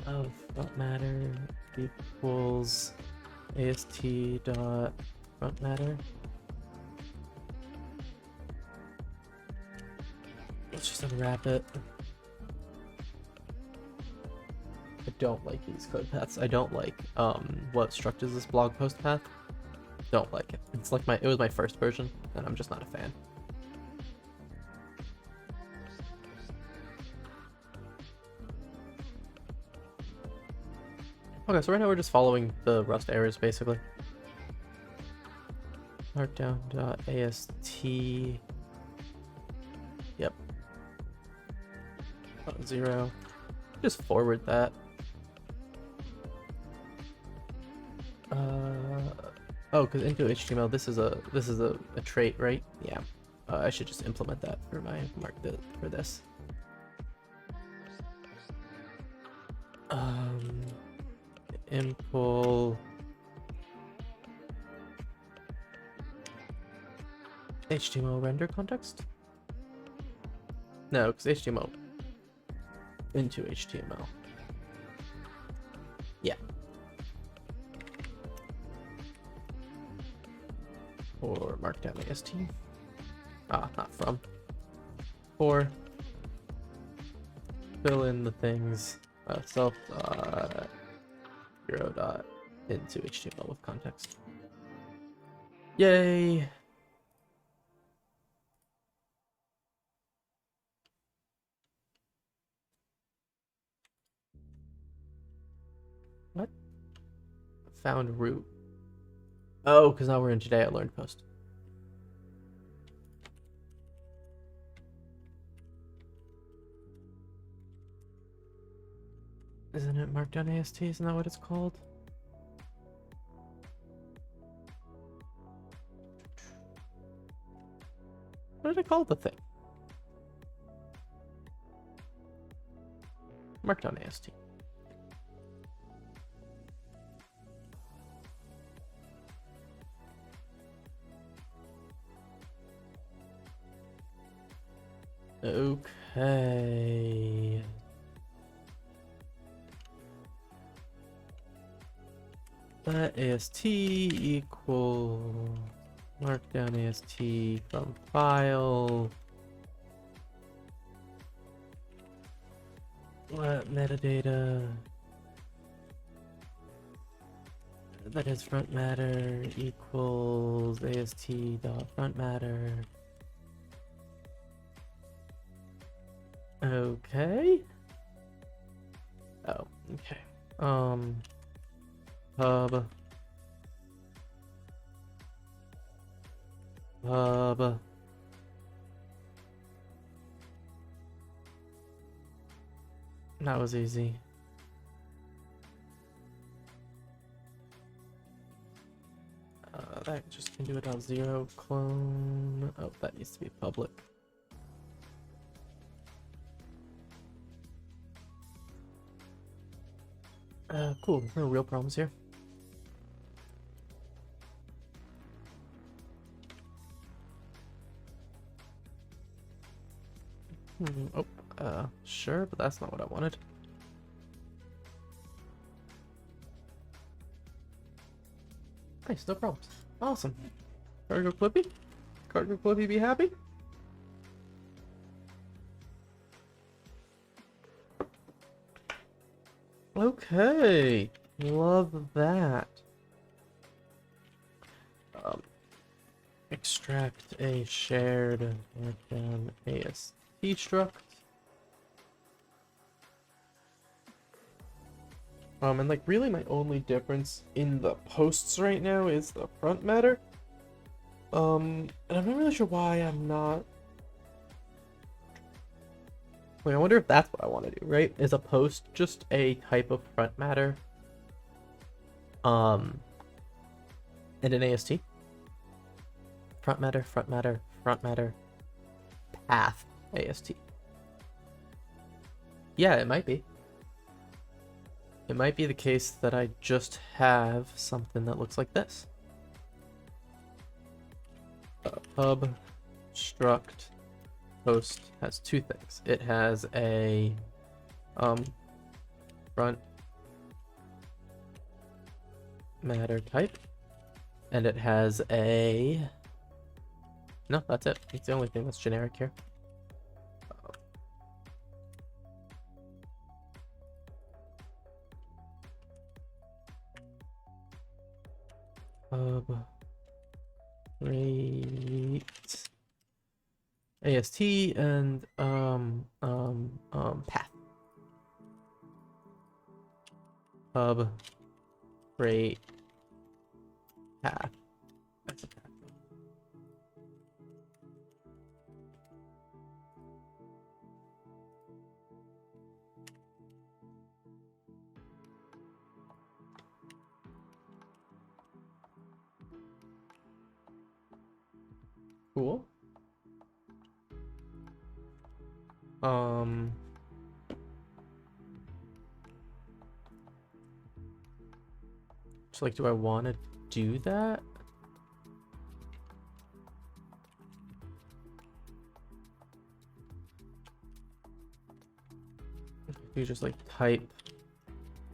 Speaker 1: of front matter equals ast dot front matter. Let's just unwrap it. I don't like these code paths. I don't like what struct is this blog post path. Don't like it. It's like it was my first version, and I'm just not a fan. Okay, so right now we're just following the Rust errors basically. Markdown.ast. Yep. 0. Just forward that. Oh, because into HTML, this is a trait, right? Yeah. I should just implement that for my for this. Impl HTML render context? No, because HTML into HTML. Yeah. Or markdown AST. Not from. Or fill in the things self hero dot into HTML with context. Yay! What? Found root. Oh, because now we're in today I learned post. Isn't it markdown AST? Isn't that what it's called? What did I call the thing? Markdown AST. Okay. Let AST equal markdown AST from file. Let metadata that is front matter equals AST dot front matter. Okay. Oh, okay. Hub. That was easy. That just can do it on 0 clone. Oh, that needs to be public. Cool. No real problems here. Sure, but that's not what I wanted. Nice, no problems. Awesome. Cargo Clippy? Cargo Clippy be happy? Okay. Love that. Extract a shared markdown AST struct. And like really my only difference in the posts right now is the front matter. And I'm not really sure why I'm not Wait, I wonder if that's what I want to do, right? Is a post just a type of front matter? And an AST? Front matter, path, AST. Yeah, it might be. It might be the case that I just have something that looks like this. Pub struct post has two things. It has a front matter type, and it has a no, that's it. It's the only thing that's generic here. Rate AST and path. Hub rate path. That's a path. Cool. So like, do I want to do that? You just like type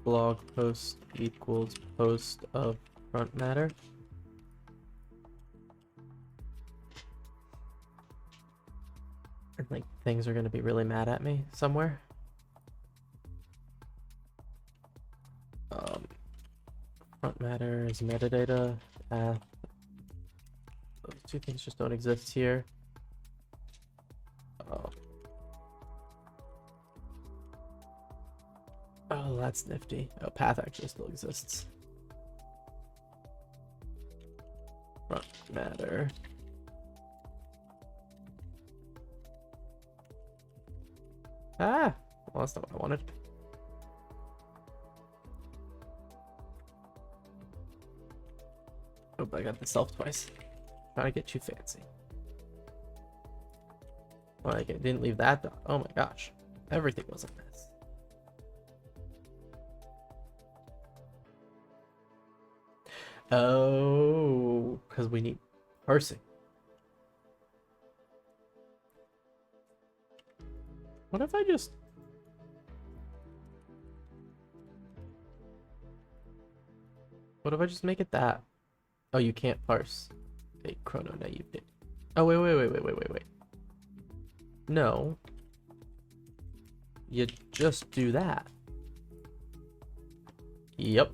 Speaker 1: blog post equals post of front matter. And like things are going to be really mad at me somewhere. Front matter is metadata, path. Those two things just don't exist here. Oh, that's nifty. Oh, path actually still exists. Front matter. Ah, well, that's not what I wanted. Oh, I got the self twice. Trying to get too fancy. Like, I didn't leave that done. Oh my gosh. Everything was a mess. Oh, because we need parsing. What if I just... What if I just make it that? Oh, you can't parse. Hey, chrono, now you did. Oh, wait. No. You just do that. Yep.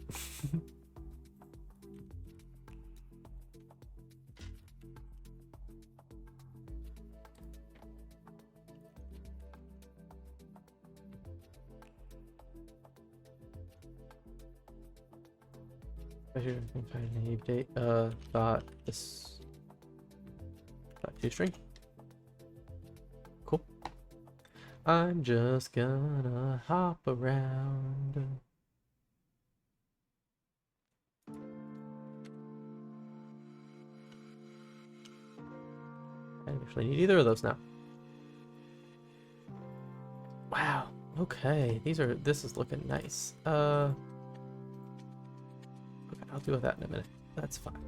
Speaker 1: Naive date dot this dot toString. Cool. I'm just gonna hop around. I don't actually need either of those now. Wow. Okay. This is looking nice. Okay, I'll deal with that in a minute. That's fine.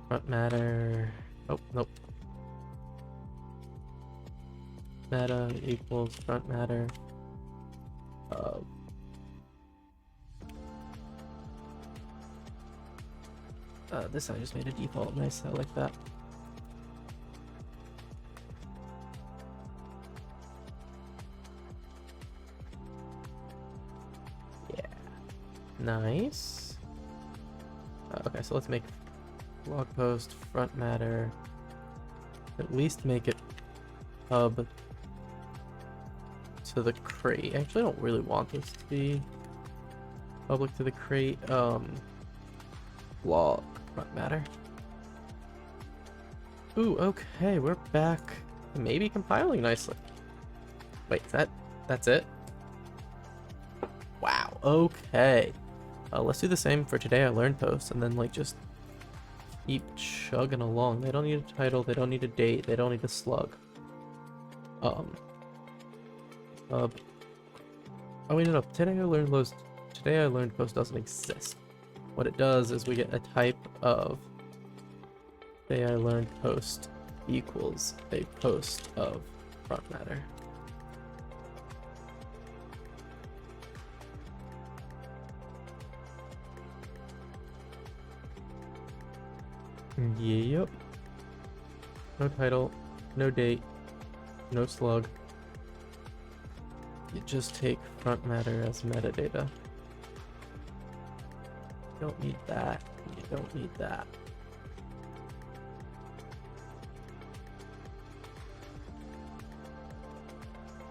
Speaker 1: Front matter. Oh, nope. Meta equals front matter. This I just made a default. Nice. I like that. Nice. Okay, so let's make blog post front matter. At least make it hub to the crate. Actually, I don't really want this to be public to the crate. Blog front matter. Ooh, okay, we're back. Maybe compiling nicely. Wait, that's it? Wow, okay. Let's do the same for today I learned post, and then like just keep chugging along. They don't need a title, they don't need a date, they don't need a slug. Oh wait, no, today I learned post doesn't exist. What it does is we get a type of today I learned post equals a post of front matter. Yep. No title, no date, no slug. You just take front matter as metadata. You don't need that. You don't need that.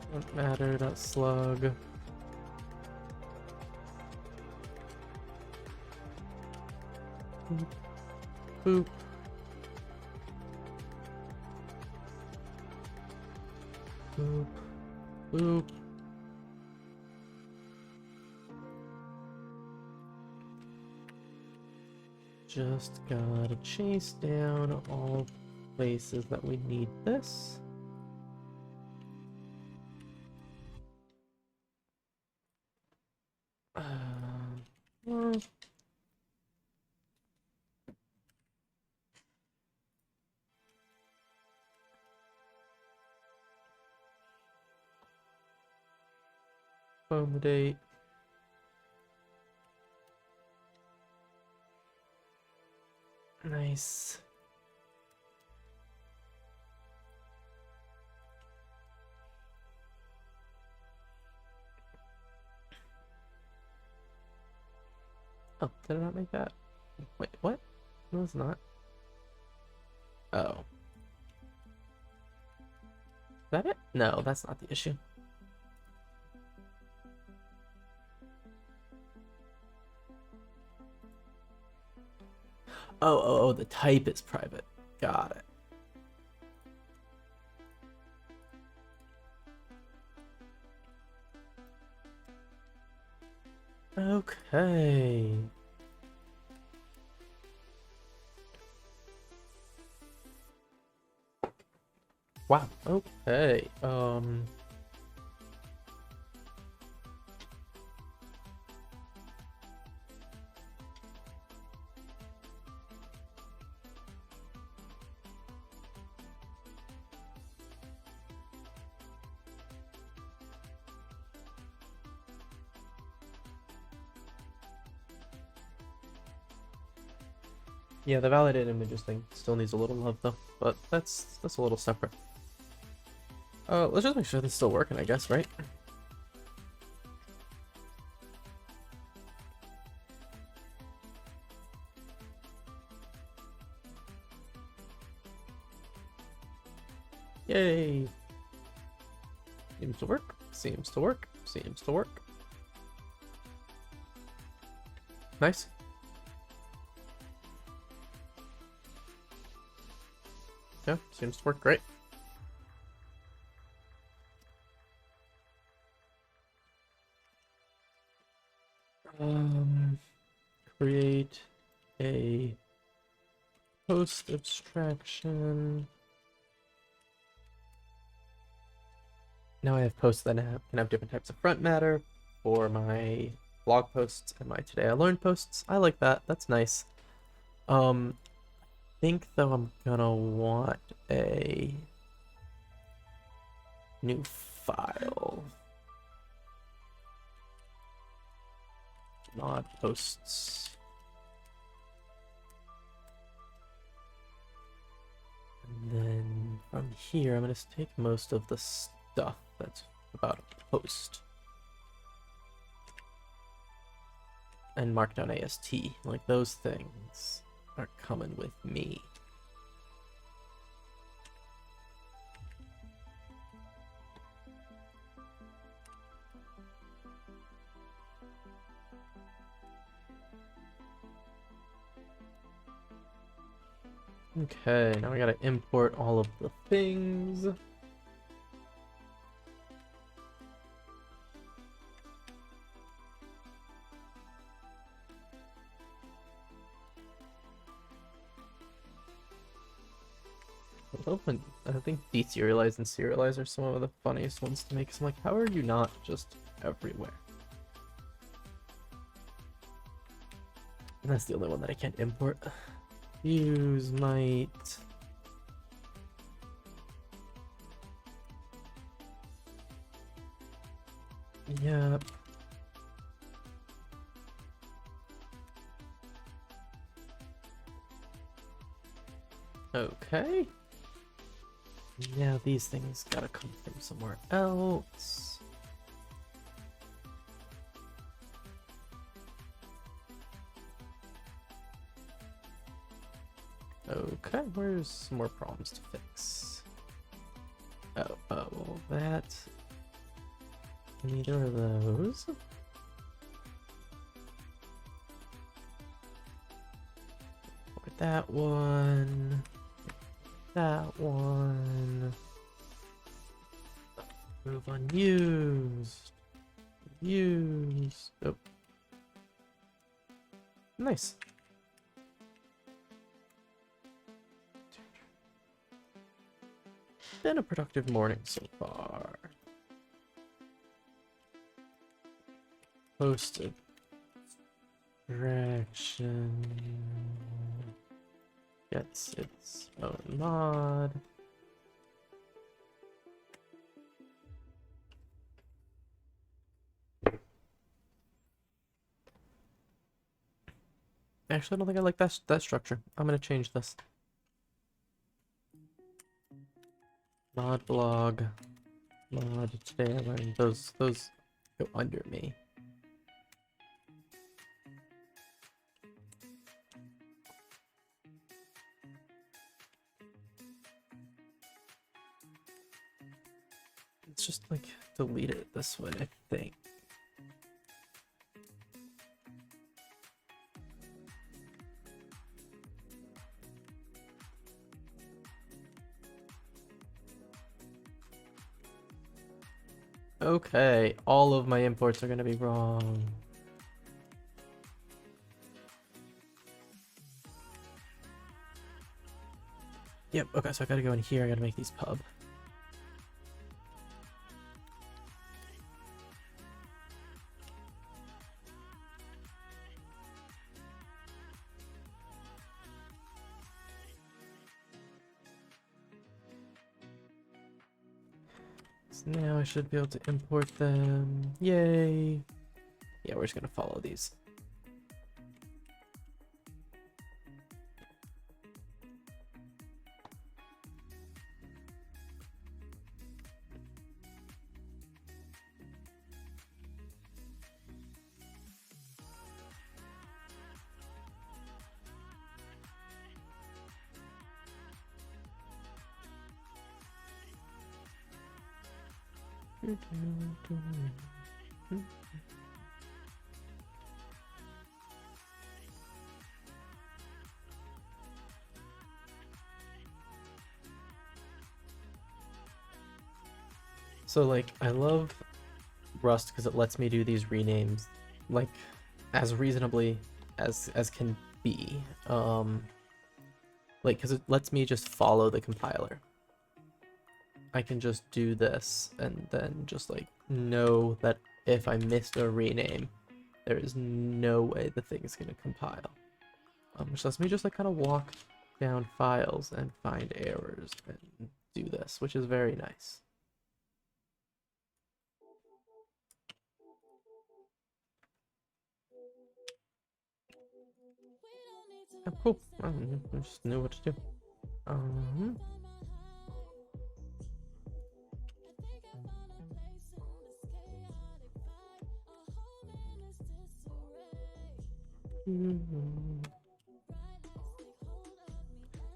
Speaker 1: Front matter, not slug. Boop. Boop. Boop. Boop. Just gotta chase down all places that we need this. Well, phone date. Nice. Oh, did I not make that? Wait, what? No, it's not. Oh. Is that it? No, that's not the issue. Oh, the type is private. Got it. Okay. Wow, okay. Yeah, the validated images thing still needs a little love though, but that's a little separate. Let's just make sure this is still working, I guess, right? Yay! Seems to work, seems to work, seems to work. Nice. Yeah, seems to work great. Create a post abstraction. Now I have posts that can have different types of front matter for my blog posts and my Today I Learned posts. I like that. That's nice. I think though I'm gonna want a new file. Not posts. And then from here, I'm gonna take most of the stuff that's about a post and mark down AST. Like those things are coming with me. Okay, now I gotta import all of the things. I think deserialize and serialize are some of the funniest ones to make. 'Cause I'm like, how are you not just everywhere? And that's the only one that I can't import. Use might. Yep. Okay. Yeah, these things gotta come from somewhere else. Okay, where's some more problems to fix? Oh, that. Neither of those. Or that one. That one. Move unused. Used. Oh. Nice. Been a productive morning so far. Posted. Direction. Gets its own mod. Actually, I don't think I like that structure. I'm gonna change this. Mod blog. Mod today I learned those go under me. Let's just like delete it this way, I think. Okay, all of my imports are gonna be wrong. Yep, okay, so I gotta go in here, I gotta make these pub. So now I should be able to import them. Yay! Yeah, we're just gonna follow these. So like, I love Rust because it lets me do these renames like as reasonably as can be. Like, because it lets me just follow the compiler. I can just do this and then just like know that if I missed a rename, there is no way the thing is going to compile. Which lets me just like kind of walk down files and find errors and do this, which is very nice. Oh, cool. I just knew what to do.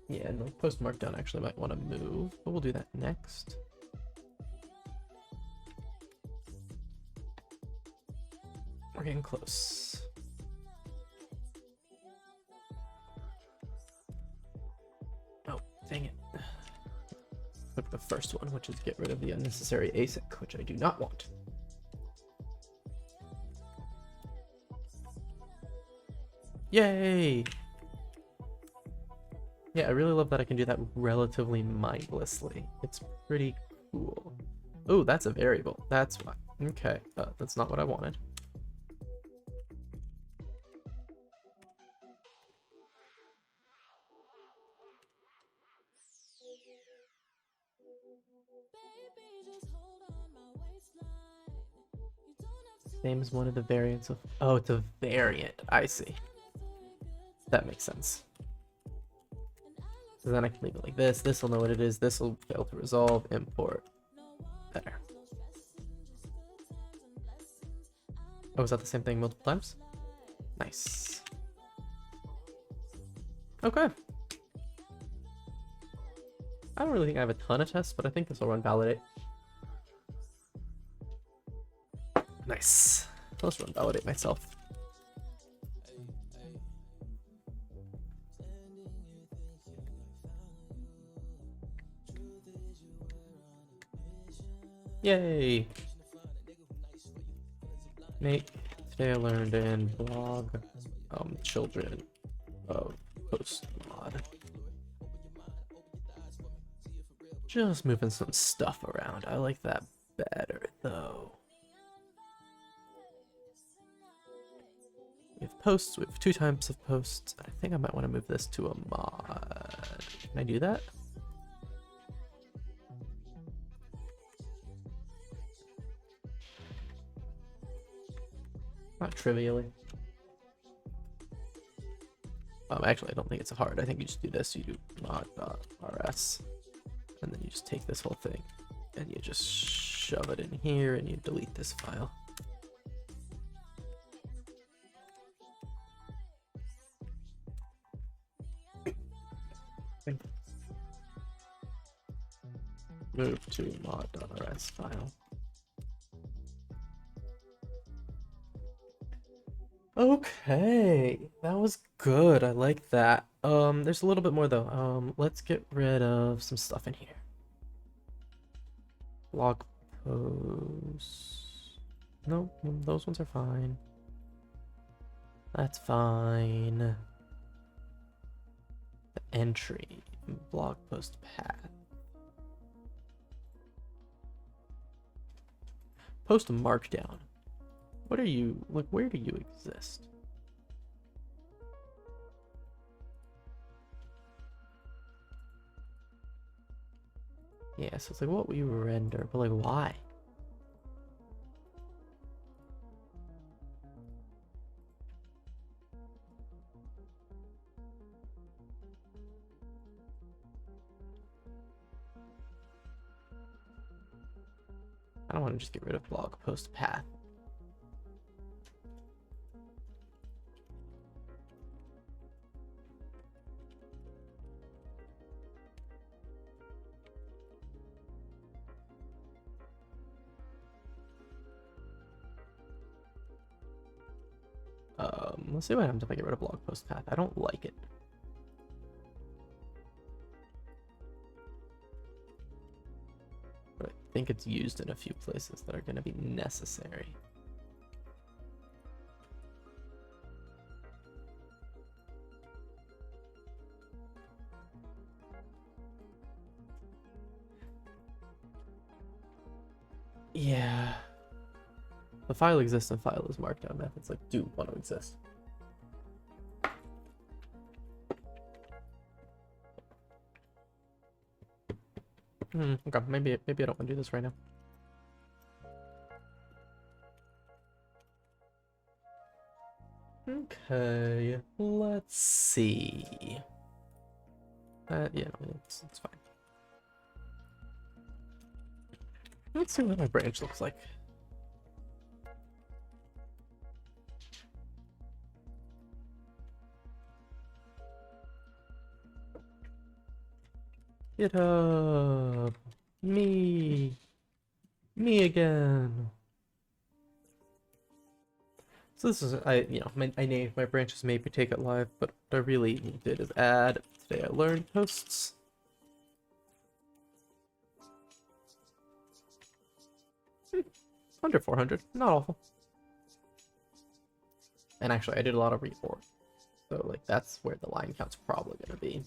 Speaker 1: Yeah, no, post markdown actually might want to move, but we'll do that next. We're getting close. Dang it. Click the first one, which is get rid of the unnecessary async, which I do not want. Yay! Yeah, I really love that I can do that relatively mindlessly. It's pretty cool. Oh, that's a variable. That's why. Okay, that's not what I wanted. Name is one of the variants of... Oh, it's a variant. I see. That makes sense. So then I can leave it like this. This will know what it is. This will fail to resolve. Import. There. Oh, is that the same thing multiple times? Nice. Okay. I don't really think I have a ton of tests, but I think this will run validate. Nice. Let's run validate myself. Yay! Make today I learned in blog children of post mod. Just moving some stuff around. I like that better though. We have posts, we have 2 types of posts. I think I might want to move this to a mod. Can I do that? Not trivially. Actually, I don't think it's hard. I think you just do this. You do mod.rs, and then you just take this whole thing, and you just shove it in here, and you delete this file. Move to mod.rs file. Okay, that was good. I like that. There's a little bit more though. Let's get rid of some stuff in here. Blog posts. No, those ones are fine. That's fine. The entry, blog post path. Post markdown. What are you, like, where do you exist? Yeah, so it's like, what will you render? But like, why? I don't want to just get rid of blog post path. Let's see what happens if I get rid of blog post path. I don't like it. But I think it's used in a few places that are going to be necessary. Yeah. The file exists and file is markdown methods like do want to exist. Okay, maybe I don't want to do this right now. Okay, let's see. Yeah, it's fine. Let's see what my branch looks like. GitHub, me again. So this is, I named my branches maybe take it live, but what I really did is add today I learned posts. Under 400, not awful. And actually, I did a lot of report, so like that's where the line count's probably gonna be.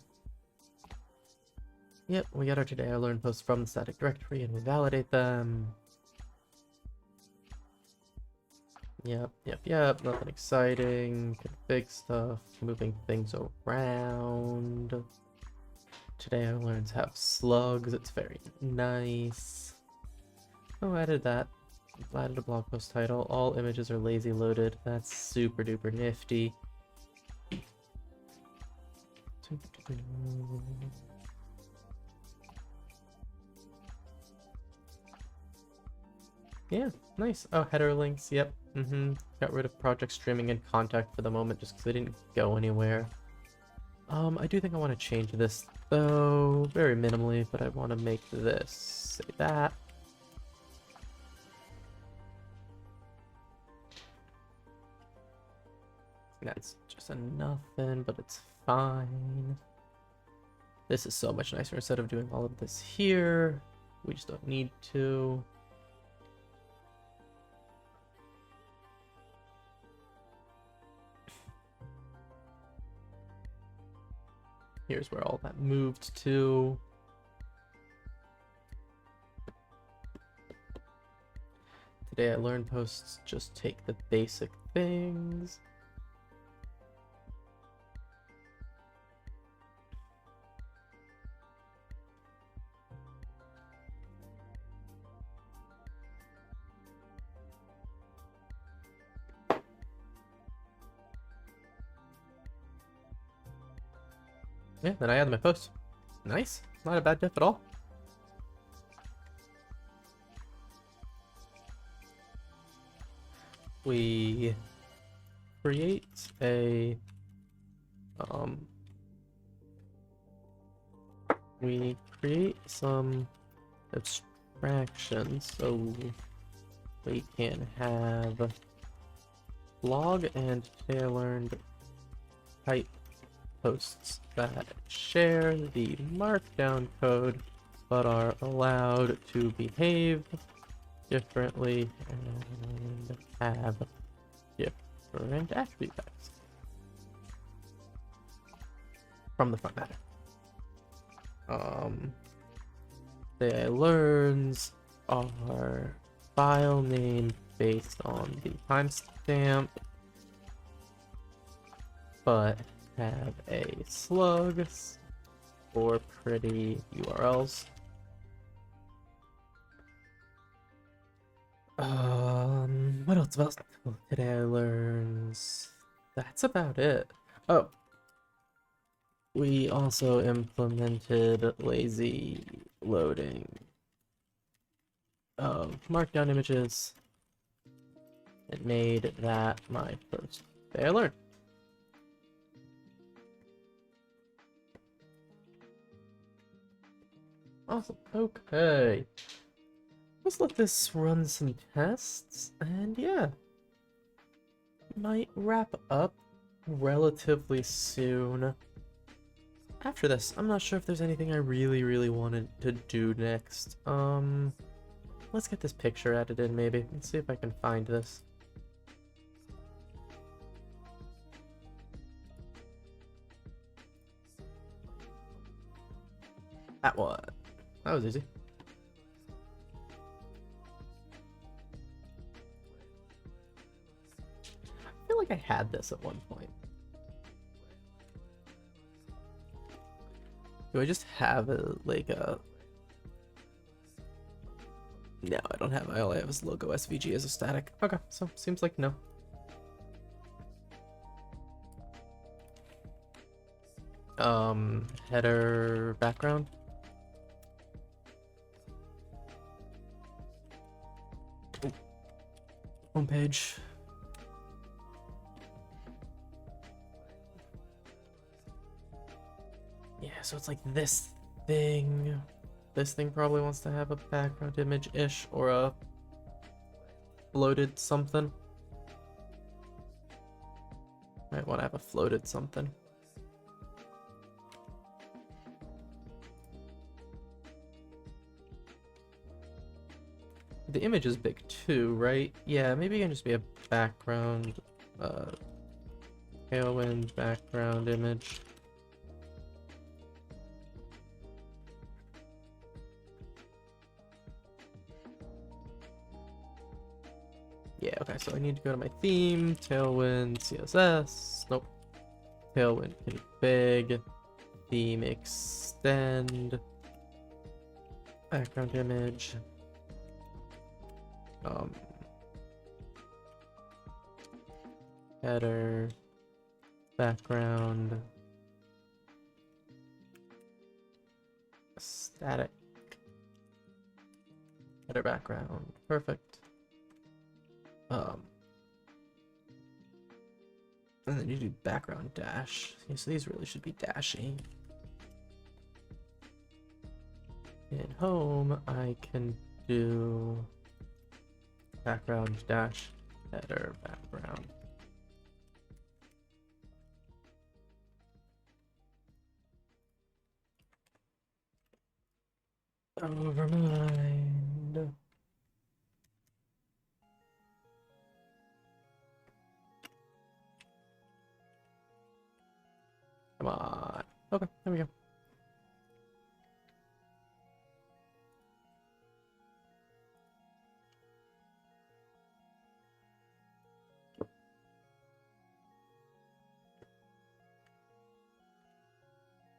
Speaker 1: Yep, we got our today I learned posts from the static directory and we validate them. Yep, nothing exciting. Config stuff, moving things around. Today I learned to have slugs, it's very nice. Oh, I added that. Added a blog post title. All images are lazy loaded. That's super duper nifty. Yeah, nice. Oh, header links, yep. Got rid of project streaming and contact for the moment just because they didn't go anywhere. I do think I want to change this though, very minimally, but I want to make this say that. That's just a nothing, but it's fine. This is so much nicer. Instead of doing all of this here, we just don't need to. Here's where all that moved to. Today I learned posts just take the basic things. Yeah, then I added my post. Nice. Not a bad diff at all. We create a we create some abstractions so we can have blog and today I learned type posts that share the markdown code but are allowed to behave differently and have different attribute types from the front matter. The learns are file name based on the timestamp, but have a slug for pretty URLs. What else about today I learns? That's about it. Oh, we also implemented lazy loading of markdown images. It made that my first day I learned. Awesome. Okay. Let's let this run some tests, and yeah. Might wrap up relatively soon. After this, I'm not sure if there's anything I really wanted to do next. Let's get this picture added in maybe. Let's see if I can find this. That what? That was easy. I feel like I had this at one point. Do I just have a, like a... No, I don't have, all I have is logo SVG as a static. Okay, so seems like no. Header background. Homepage. Yeah, so it's like this thing. This thing probably wants to have a background image-ish or a floated something. Might want to have a floated something. the image is big too, right? Yeah, maybe it can just be a background, tailwind background image. Yeah, okay, so I need to go to my theme, tailwind, CSS, nope, tailwind config, theme extend, background image, header, background, static, header background, perfect. And then you do background dash. Yeah, so these really should be dashing. In home, I can do background dash header background. Overmind. Come on. Okay, there we go.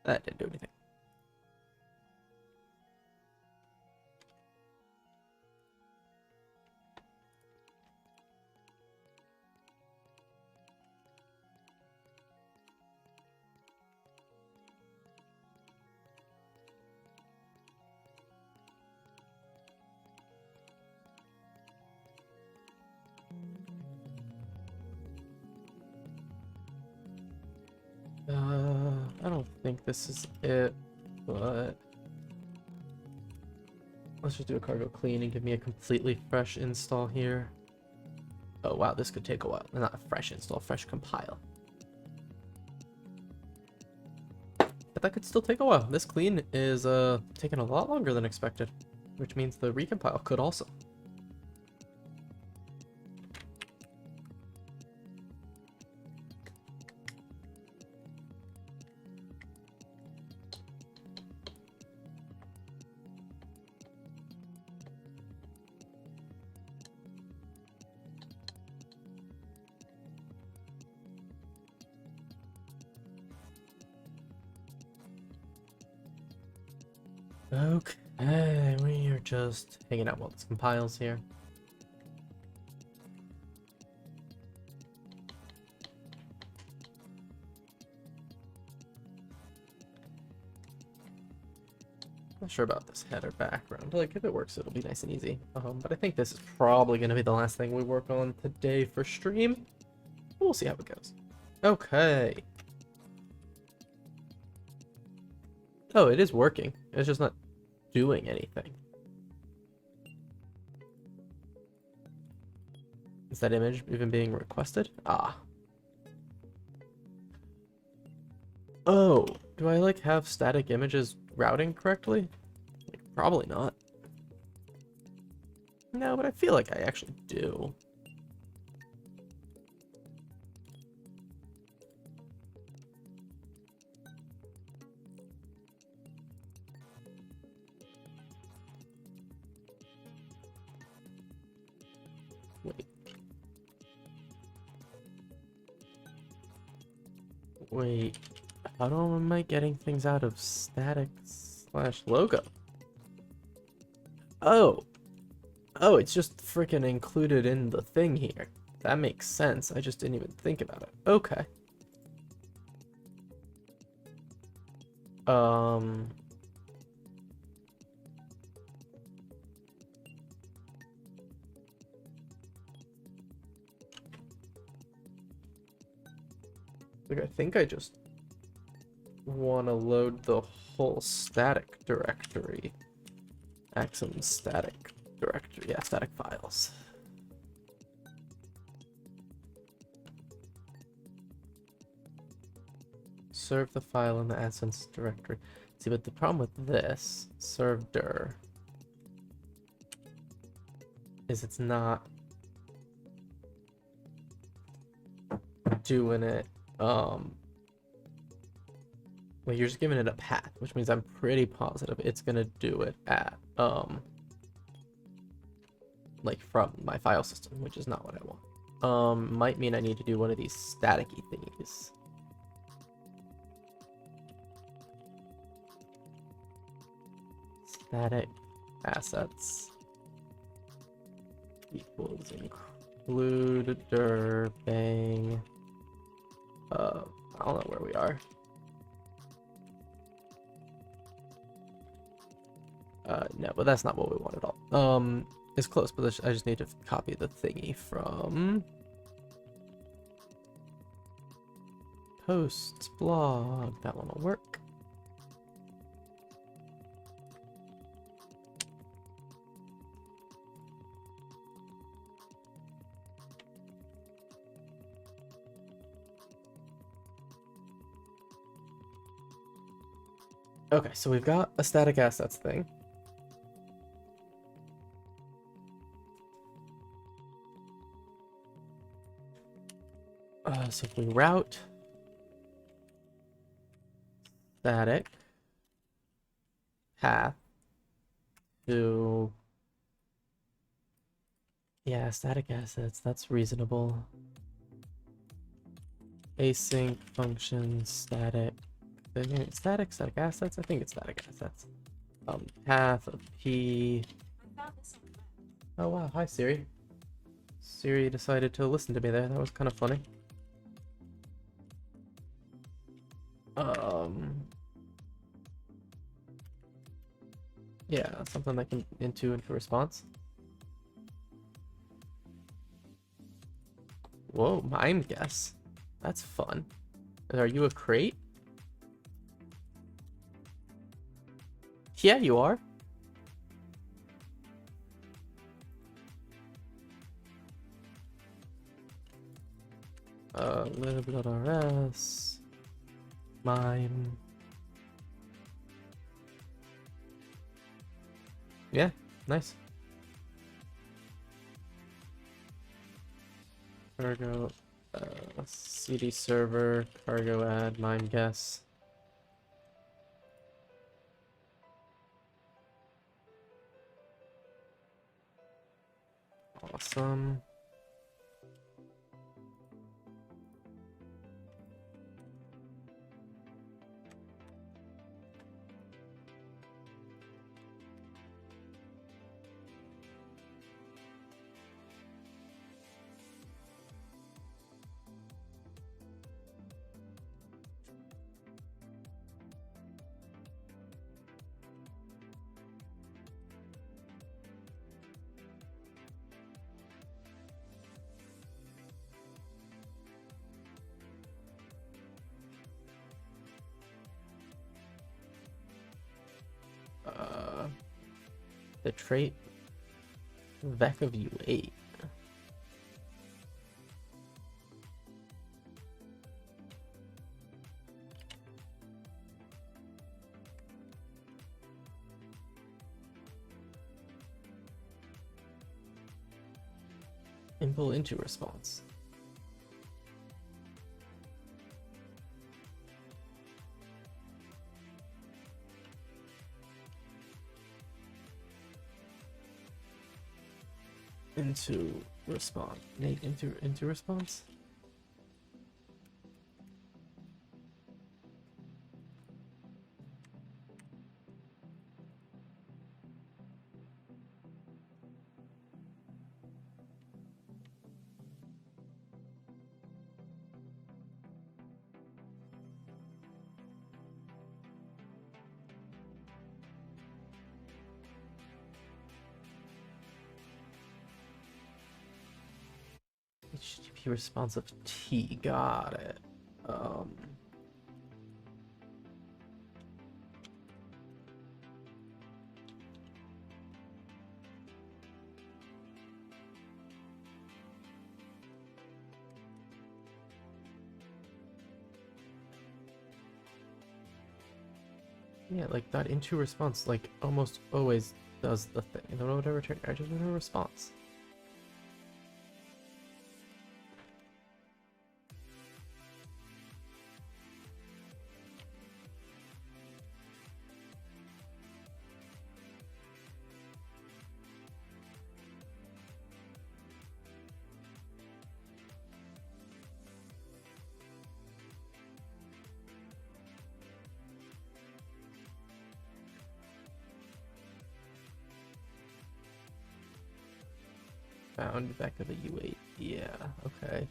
Speaker 1: That didn't do anything. I don't think this is it, but let's just do a cargo clean and give me a completely fresh install here. Oh wow, this could take a while. Not a fresh install, fresh compile. But that could still take a while. This clean is taking a lot longer than expected, which means the recompile could also. Okay, we are just hanging out while this compiles here. Not sure about this header background. Like, if it works, it'll be nice and easy. But I think this is probably going to be the last thing we work on today for stream. We'll see how it goes. Okay. Oh, it is working. It's just not doing anything. Is that image even being requested? Ah. Oh, do I like have static images routing correctly? Like, probably not. No, but I feel like I actually do. Wait. Wait. How am I getting things out of static / logo? Oh. Oh, it's just freaking included in the thing here. That makes sense. I just didn't even think about it. Okay. Like, I think I just want to load the whole static directory. Axum static directory. Yeah, static files. Serve the file in the AdSense directory. See, but the problem with this, serve dir. is it's not doing it. Well, you're just giving it a path, which means I'm pretty positive it's gonna do it at like from my file system, which is not what I want. Might mean I need to do one of these staticky thingies. Static assets equals include dir bang. I don't know where we are. No, but that's not what we want at all. It's close, but I just need to copy the thingy from posts blog. That one will work. Okay, so we've got a static assets thing. So if we route static path to, yeah, static assets, that's reasonable. Async function static assets. I think it's static assets. Path of p. Oh wow, hi Siri. Siri decided to listen to me there. That was kind of funny. Yeah, something that can into response. Whoa, mime guess. That's fun. Are you a crate? Yeah, you are. Lib.rs mime. Yeah, nice. Cargo, CD server, cargo add, mime guess. Awesome. The trait vec of u8. And pull into response. Into response. Nate into response. HTTP responsive T, got it. Yeah, like that into response, like almost always does the thing. I don't know what I return. I just return a response. found back of the U8. Yeah, okay.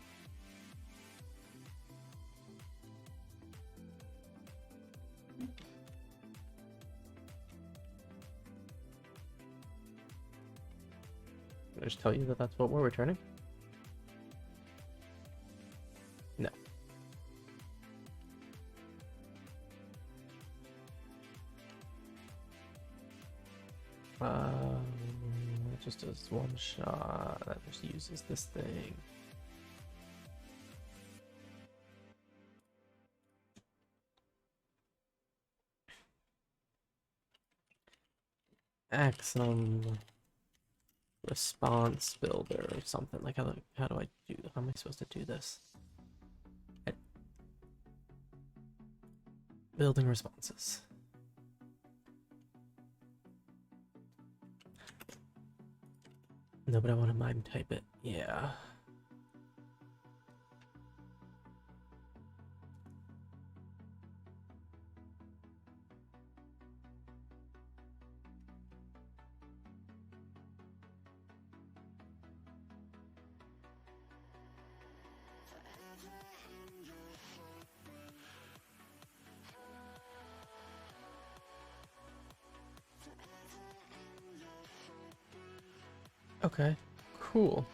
Speaker 1: Can I just tell you that that's what we're returning? No. It just does one shot. That just uses this thing. Axum response builder or something. Like how do I do? How am I supposed to do this? Building responses. No, but I want to mime type it. Yeah. Okay, cool.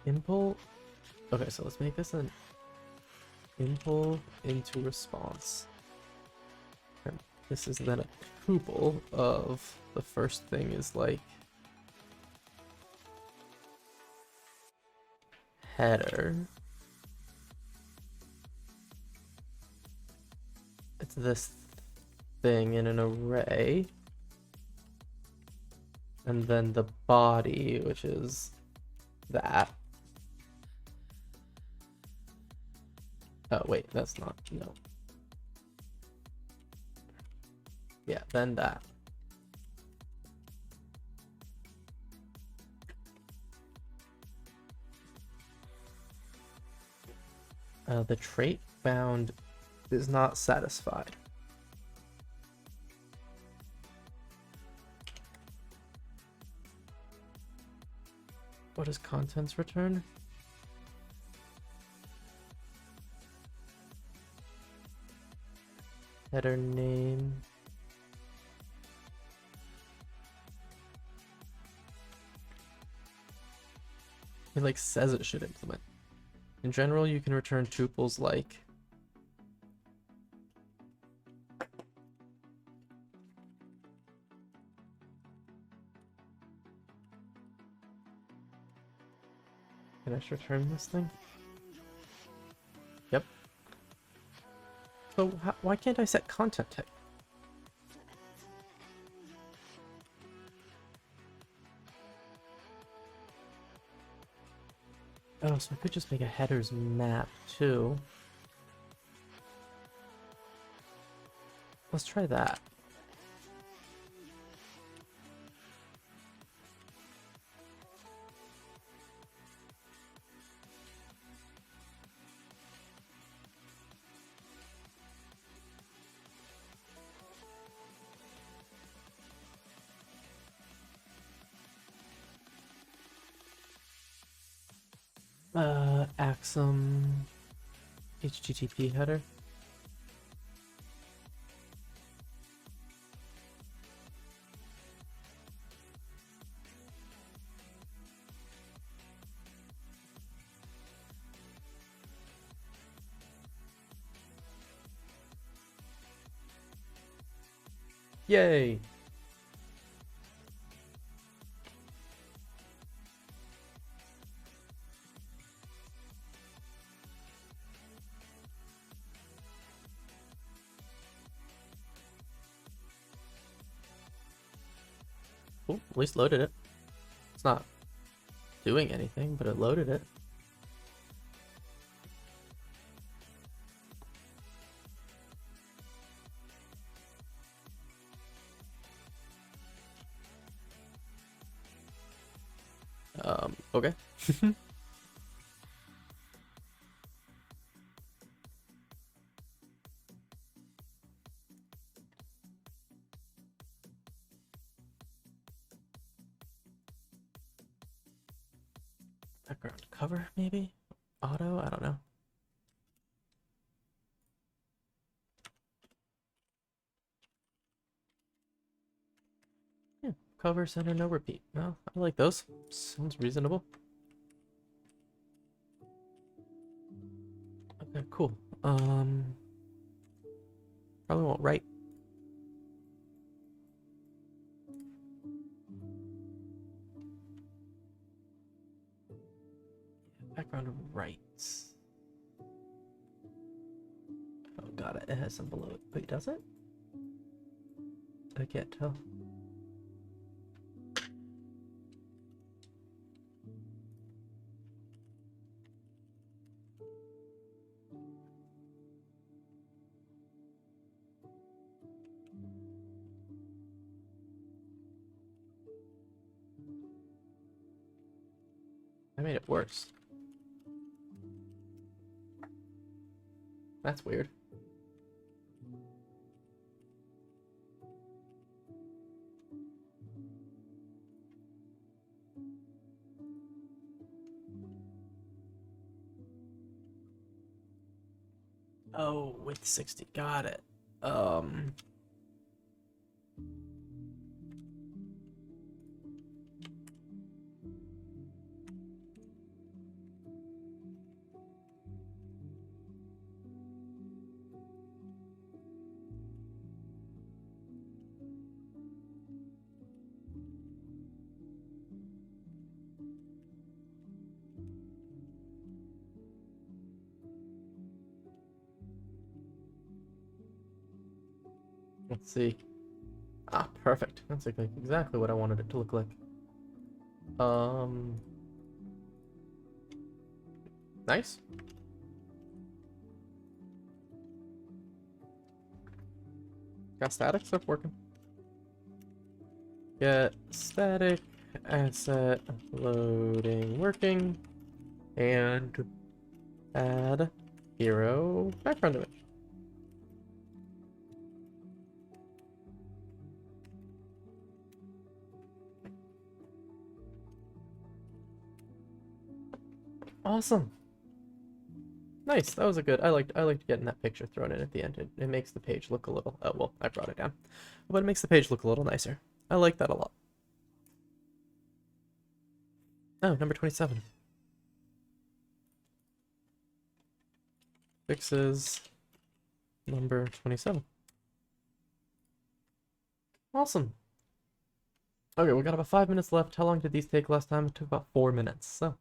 Speaker 1: Impl. Okay, so let's make this an impl into response. And this is then a tuple of the first thing is like header. It's this thing in an array. And then the body, which is that. Oh, wait, that's not, no. Yeah, then that. The trait found is not satisfied. What does contents return? Header name. It like says it should implement. In general, you can return tuples like can I just return this thing? Yep. So why can't I set content type? Oh, so I could just make a headers map too. Let's try that. Axum HTTP header. Yay! Cool, at least loaded it. It's not doing anything, but it loaded it. Okay. Background cover, maybe? Auto? I don't know. Yeah, cover, center, no repeat. Well, I like those. Sounds reasonable. Okay, cool. Probably won't write. Background rights. Oh, got it. It has some below it. Wait, does it? I can't tell. I made it worse. That's weird. Oh, with 60. Got it. Let's see. Ah, perfect. That's like exactly what I wanted it to look like. Nice. Got static stuff working. Get static asset loading working, and add hero background image. Awesome. Nice. That was a good. I liked getting that picture thrown in at the end. It makes the page look a little. Oh well, I brought it down, but it makes the page look a little nicer. I like that a lot. Oh, number 27. Fixes number 27. Awesome. Okay, we got about 5 minutes left. How long did these take last time? It took about 4 minutes. So,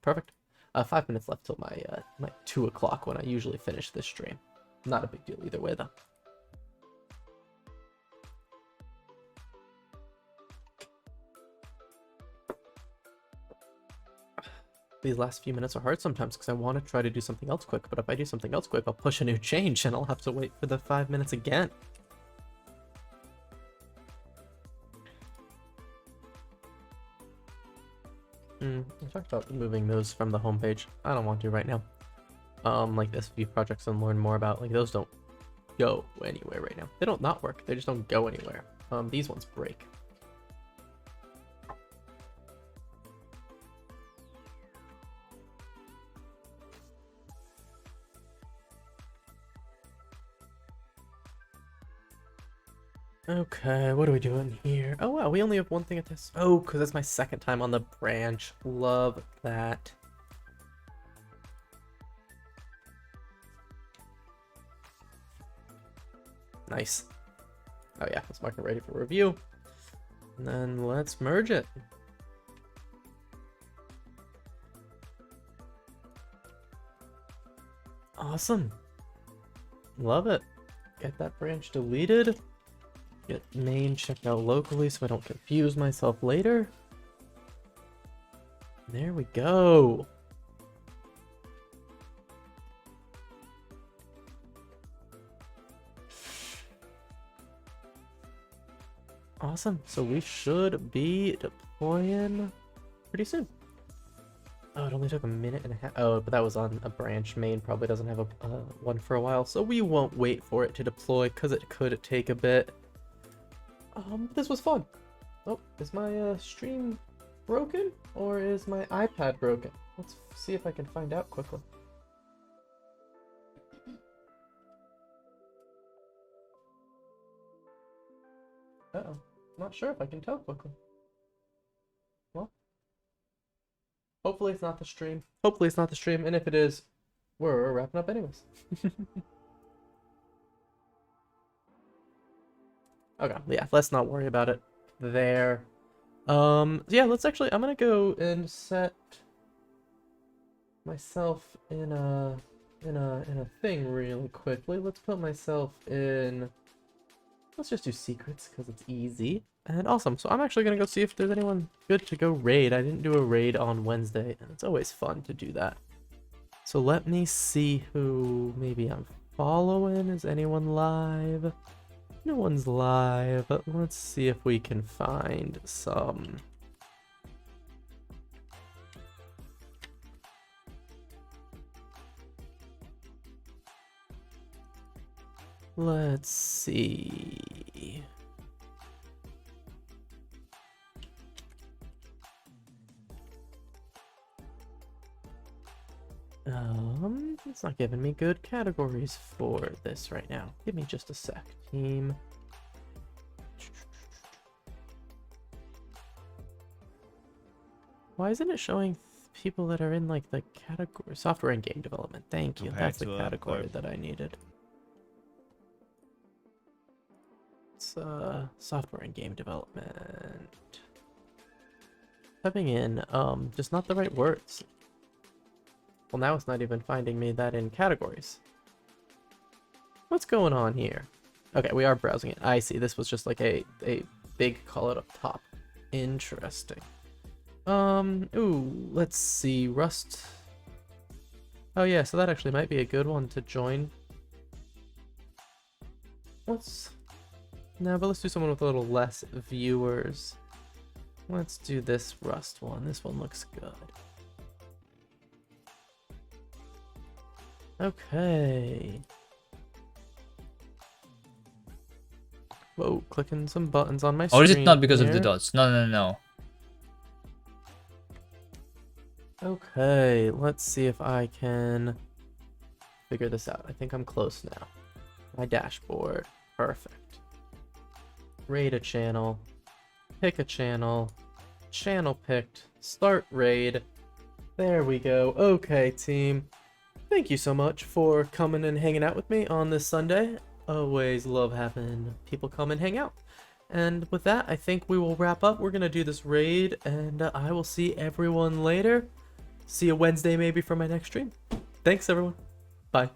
Speaker 1: perfect. 5 minutes left till my 2 o'clock when I usually finish this stream. Not a big deal either way though. These last few minutes are hard sometimes because I want to try to do something else quick, but if I do something else quick, I'll push a new change and I'll have to wait for the 5 minutes again. I talked about moving those from the homepage. I don't want to right now. Like this few projects I'm learning more about, like those don't go anywhere right now. They don't not work, they just don't go anywhere. These ones break. Okay, what are we doing here? Oh wow, we only have one thing at this. Oh, because it's my second time on the branch. Love that. Nice. Oh yeah, let's mark it ready for review. And then let's merge it. Awesome. Love it. Get that branch deleted. Get main checked out locally so I don't confuse myself later. There we go. Awesome. So we should be deploying pretty soon. Oh, it only took a minute and a half. Oh, but that was on a branch. Main probably doesn't have a one for a while, so we won't wait for it to deploy because it could take a bit. This was fun. Oh, is my stream broken or is my iPad broken? Let's see if I can find out quickly. Uh-oh. Not sure if I can tell quickly. Well, hopefully it's not the stream. Hopefully it's not the stream, and if it is, we're wrapping up anyways. Okay, yeah, let's not worry about it there. Yeah, let's actually, I'm gonna go and set myself in a thing really quickly. Let's put myself in, let's just do secrets because it's easy and awesome. So I'm actually gonna go see if there's anyone good to go raid. I didn't do a raid on Wednesday, and it's always fun to do that. So let me see who maybe I'm following. Is anyone live? No one's live, but let's see if we can find some. Let's see. It's not giving me good categories for this right now. Give me just a sec, team. Why isn't it showing people that are in like the category software and game development? Thank you. That's the category that I needed. It's software and game development. Typing in just not the right words. Well, now it's not even finding me that in categories. What's going on here? Okay, we are browsing it. I see. This was just like a big call out up top. Interesting. Ooh, let's see. Rust. Oh yeah, so that actually might be a good one to join. No, but let's do someone with a little less viewers. Let's do this Rust one. This one looks good. Okay. Whoa, clicking some buttons on my screen.
Speaker 2: Or is it not because
Speaker 1: here.
Speaker 2: of the dots? No.
Speaker 1: Okay, let's see if I can figure this out. I think I'm close now. My dashboard. Perfect. Raid a channel. Pick a channel. Channel picked. Start raid. There we go. Okay, team. Thank you so much for coming and hanging out with me on this Sunday. Always love having people come and hang out. And with that, I think we will wrap up. We're going to do this raid, and I will see everyone later. See you Wednesday maybe for my next stream. Thanks, everyone. Bye.